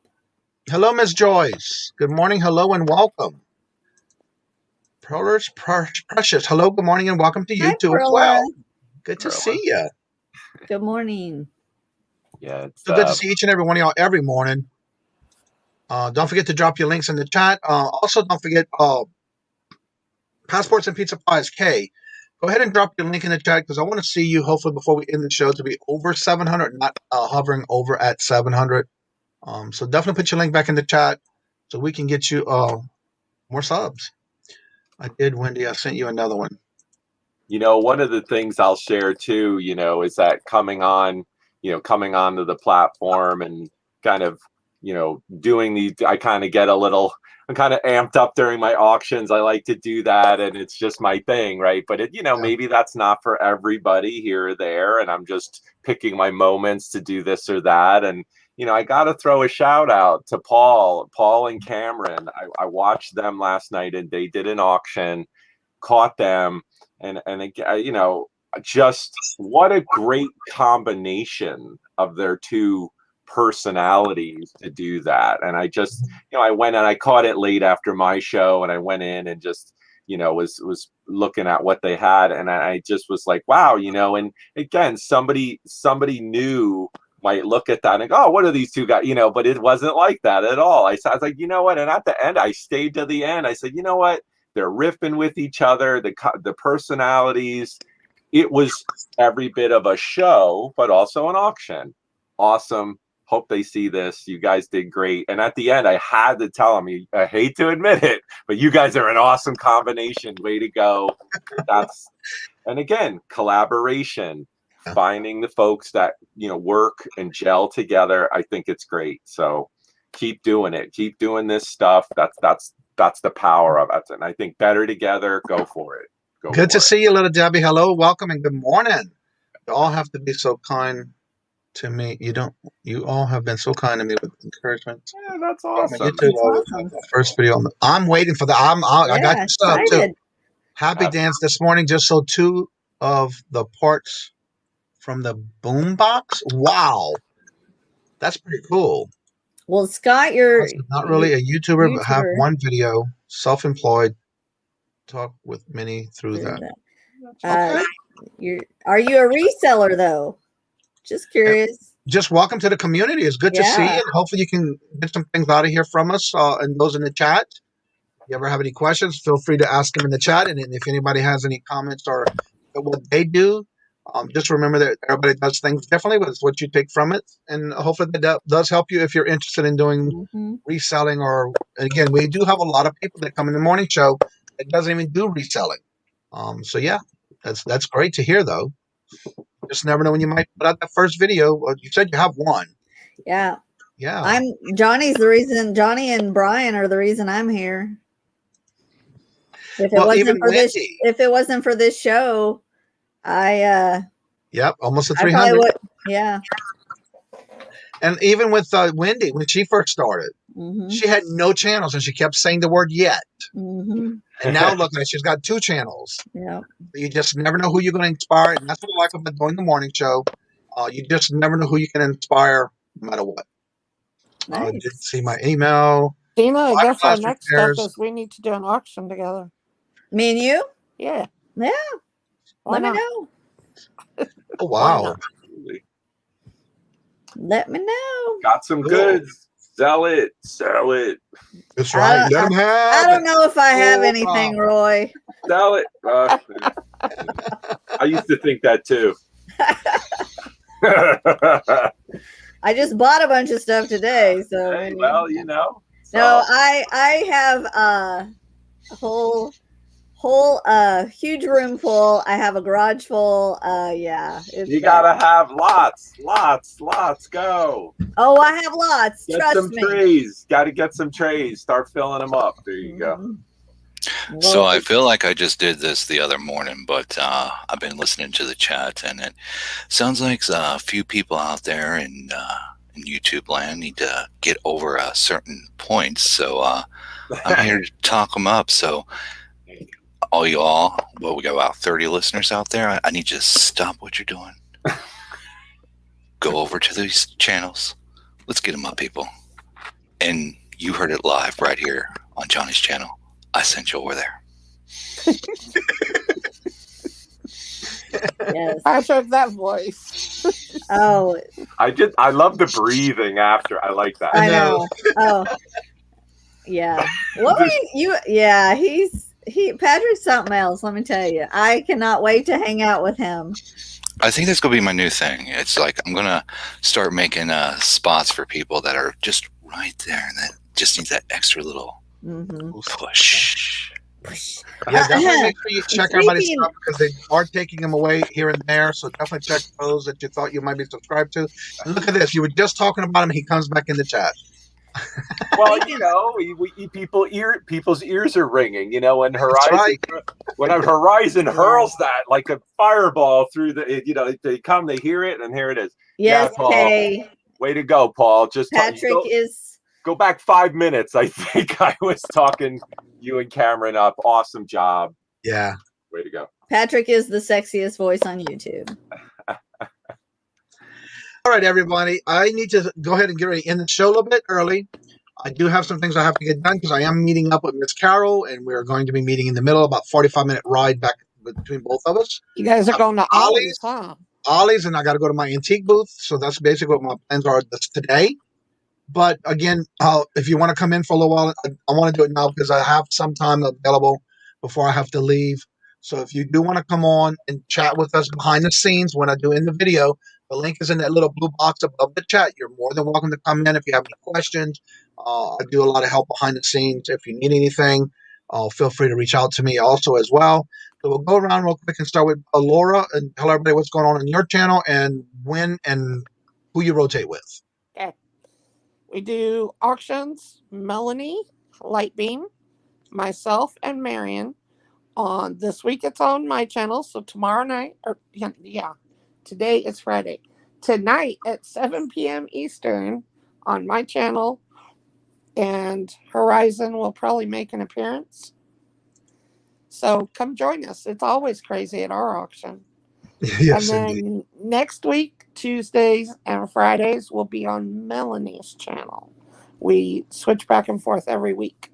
Hello, Miss Joyce. Good morning, hello, and welcome. Perler's Precious. Hello, good morning, and welcome to you too as well. Good to see you. Good morning. Yeah, it's so good to see each and every one of y'all every morning. Don't forget to drop your links in the chat. Also, don't forget Passports and Pizza Pies. K, go ahead and drop your link in the chat because I want to see you hopefully before we end the show to be over 700, not hovering over at 700. So definitely put your link back in the chat so we can get you more subs. I did, Wendy. I sent you another one. One of the things I'll share too, is that coming onto the platform and kind of, doing these, I kind of get I'm kind of amped up during my auctions. I like to do that, and it's just my thing, right? But maybe that's not for everybody here or there, and I'm just picking my moments to do this or that. And I got to throw a shout out to Paul and Cameron. I watched them last night, and they did an auction, caught them, and just what a great combination of their two personalities to do that. And I just, I went and I caught it late after my show, and I went in and just, was looking at what they had, and I just was like, wow, and again, somebody new might look at that and go, oh, what are these two guys, but it wasn't like that at all. I was like, you know what? And at the end, I stayed to the end. I said, you know what? They're riffing with each other, the personalities. It was every bit of a show, but also an auction. Awesome. Hope they see this. You guys did great. And at the end, I had to tell them, I hate to admit it, but you guys are an awesome combination. Way to go. And again, collaboration, finding the folks that, work and gel together. I think it's great. So keep doing it. Keep doing this stuff. That's the power of it. And I think better together. Go for it. Good to see you, little Debbie. Hello, welcome, and good morning. You all have to be so kind to me. You all have been so kind to me with encouragement. Yeah, that's awesome. You too, awesome. The first video I'm waiting for I got your stuff too. Happy dance this morning. Just sold 2 of the parts from the boombox. Wow, that's pretty cool. Well, Scott, you're not really a YouTuber, but have one video, self-employed. Talk with many through that. Okay. Are you a reseller though? Just curious. Just welcome to the community. It's good to see you. And hopefully you can get some things out of here from us and those in the chat. If you ever have any questions, feel free to ask them in the chat. And if anybody has any comments or what they do, just remember that everybody does things differently, but it's what you take from it. And hopefully that does help you if you're interested in doing reselling. Or again, we do have a lot of people that come in the morning show that doesn't even do reselling. So yeah, that's great to hear though. Just never know when you might put out that first video. You said you have one. Yeah. Yeah. Johnny's the reason. Johnny and Brian are the reason I'm here. If it wasn't for this show, Yep, almost a 300. Yeah. And even with Wendy, when she first started, she had no channels, and she kept saying the word "yet." And now look, she's got 2 channels. Yeah. You just never know who you're going to inspire, and that's what I like about doing the morning show. You just never know who you can inspire, no matter what. Nice. Did see my email. Tina, I guess our next step is we need to do an auction together. Me and you? Yeah. Yeah. Let me know. Oh wow. Let me know. Got some goods. Sell it. That's right. Let them have I don't know if I have anything, Roy. Sell it. I used to think that too. I just bought a bunch of stuff today, so hey, well, No, I have a whole huge room full. I have a garage full. You gotta have lots. Go. Oh, I have lots. Trust me. Trays. Got to get some trays. Start filling them up. There you go. So I feel like I just did this the other morning, but I've been listening to the chat, and it sounds like a few people out there in YouTube land need to get over a certain point. So I'm here to talk them up. So all y'all, well, we got about 30 listeners out there. I need you to stop what you're doing. Go over to these channels. Let's get them up, people. And you heard it live right here on Johnny's channel. I sent you over there. Yes. I heard that voice. Oh. I love the breathing after. I like that. I know. Oh. Yeah. What were you? Yeah, Patrick's something else, let me tell you. I cannot wait to hang out with him. I think that's going to be my new thing. It's like I'm going to start making spots for people that are just right there, and that just needs that extra little push. Yeah, definitely make sure you check everybody's stuff because they are taking them away here and there. So definitely check those that you thought you might be subscribed to. And look at this. You were just talking about him. He comes back in the chat. Well, you know, people's ears are ringing. You know, when Horizon hurls that like a fireball through the, you know, they come, they hear it, and here it is. Yes, yeah, Paul. Kay. Way to go, Paul. Just Patrick go back 5 minutes. I think I was talking you and Cameron up. Awesome job. Yeah. Way to go. Patrick is the sexiest voice on YouTube. All right, everybody. I need to go ahead and get ready to end the show a little bit early. I do have some things I have to get done because I am meeting up with Miss Carol, and we're going to be meeting in the middle, about 45-minute ride back between both of us. You guys are going to Ollie's, huh? Ollie's, and I got to go to my antique booth. So that's basically what my plans are today. But again, if you want to come in for a little while, I want to do it now because I have some time available before I have to leave. So if you do want to come on and chat with us behind the scenes when I do in the video, the link is in that little blue box above the chat. You're more than welcome to come in if you have any questions. I do a lot of help behind the scenes. If you need anything, feel free to reach out to me also as well. So we'll go around real quick and start with Laura and tell everybody what's going on your channel and when and who you rotate with. Okay. We do auctions, Melanie, Lightbeam, myself, and Marion. On this week, it's on my channel. So tomorrow night, today is Friday. Tonight at 7 p.m. Eastern on my channel, and Horizon will probably make an appearance. So come join us. It's always crazy at our auction. Yes, and then indeed. Next week, Tuesdays and Fridays will be on Melanie's channel. We switch back and forth every week.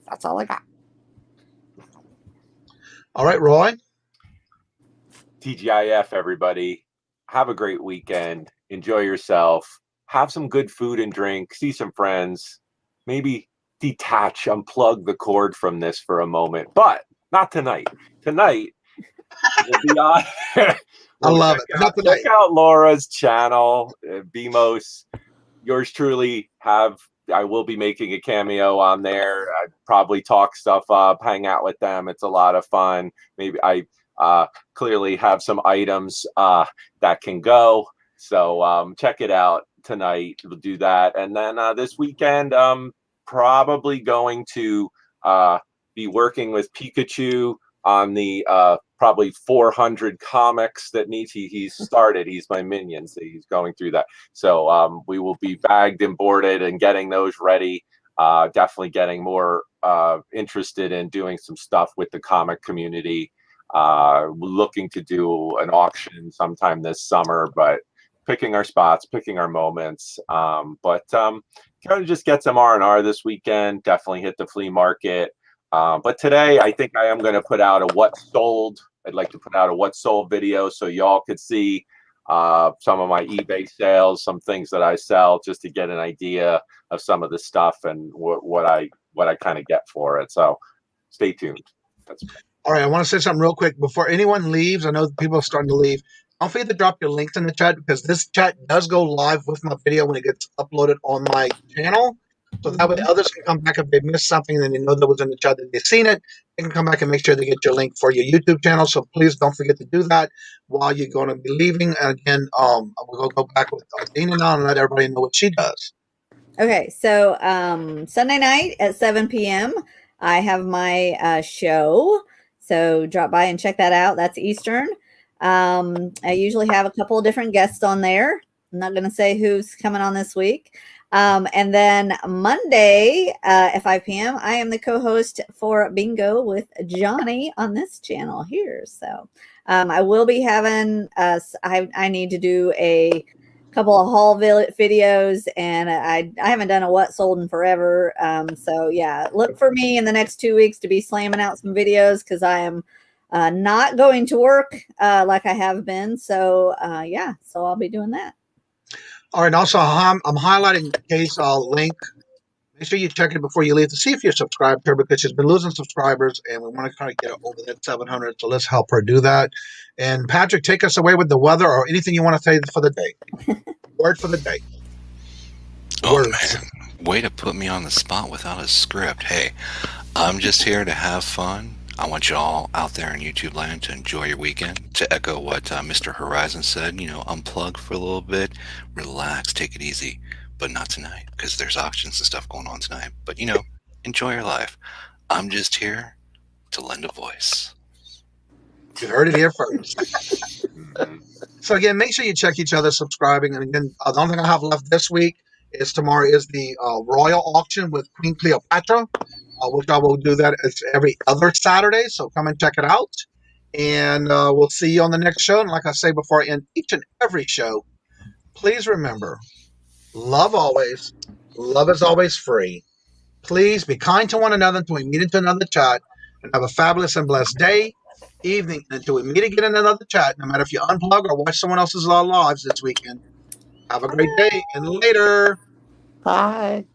That's all I got. All right, Roy. TGIF, everybody. Have a great weekend. Enjoy yourself. Have some good food and drink. See some friends. Maybe detach, unplug the cord from this for a moment. But not tonight. Tonight, we'll be on. I love it. Check out Laura's channel, BMOS. Yours truly I will be making a cameo on there. I probably talk stuff up, hang out with them. It's a lot of fun. Maybe I clearly have some items that can go. So check it out tonight. We'll do that. And then this weekend, probably going to be working with Pikachu on the probably 400 comics that he's started. He's my minion, so he's going through that. So we will be bagged and boarded and getting those ready. Definitely getting more interested in doing some stuff with the comic community. Looking to do an auction sometime this summer, but picking our spots, picking our moments. But kind of just get some R&R this weekend. Definitely hit the flea market. But today, I think I am going to put out a what sold. I'd like to put out a what sold video so y'all could see some of my eBay sales, some things that I sell, just to get an idea of some of the stuff and what I kind of get for it. So stay tuned. All right, I want to say something real quick before anyone leaves. I know people are starting to leave. Don't forget to drop your links in the chat because this chat does go live with my video when it gets uploaded on my channel. So that way others can come back if they missed something and they know that was in the chat that they've seen it. They can come back and make sure they get your link for your YouTube channel. So please don't forget to do that while you're going to be leaving. And again, we'll go back with Dina now and let everybody know what she does. Okay, so Sunday night at 7 p.m., I have my show. So drop by and check that out. That's Eastern. I usually have a couple of different guests on there. I'm not going to say who's coming on this week. And then Monday at 5 p.m., I am the co-host for Bingo with Johnny on this channel here. So I will be having I need to do a couple of haul videos, and I haven't done a what sold in forever. So yeah, look for me in the next 2 weeks to be slamming out some videos because I am not going to work like I have been. So yeah, so I'll be doing that. All right. Also, I'm highlighting Kay's link. Make sure you check it before you leave to see if you're subscribed to her because she's been losing subscribers and we want to kind of get her over that 700. So let's help her do that. And Patrick, take us away with the weather or anything you want to say for the day. Word for the day. Oh, man. Way to put me on the spot without a script. Hey, I'm just here to have fun. I want you all out there in YouTube land to enjoy your weekend. To echo what Mr. Horizon said, unplug for a little bit, relax, take it easy. But not tonight, because there's auctions and stuff going on tonight. But, enjoy your life. I'm just here to lend a voice. You heard it here first. So again, make sure you check each other subscribing. And again, the only thing I have left this week is tomorrow is the Royal Auction with Queen Cleopatra, which I will do that as every other Saturday. So come and check it out. And we'll see you on the next show. And like I say before I end each and every show, please remember, love always. Love is always free. Please be kind to one another until we meet into another chat. And have a fabulous and blessed day, evening, until we meet again in another chat. No matter if you unplug or watch someone else's lives this weekend. Have a great day and later. Bye.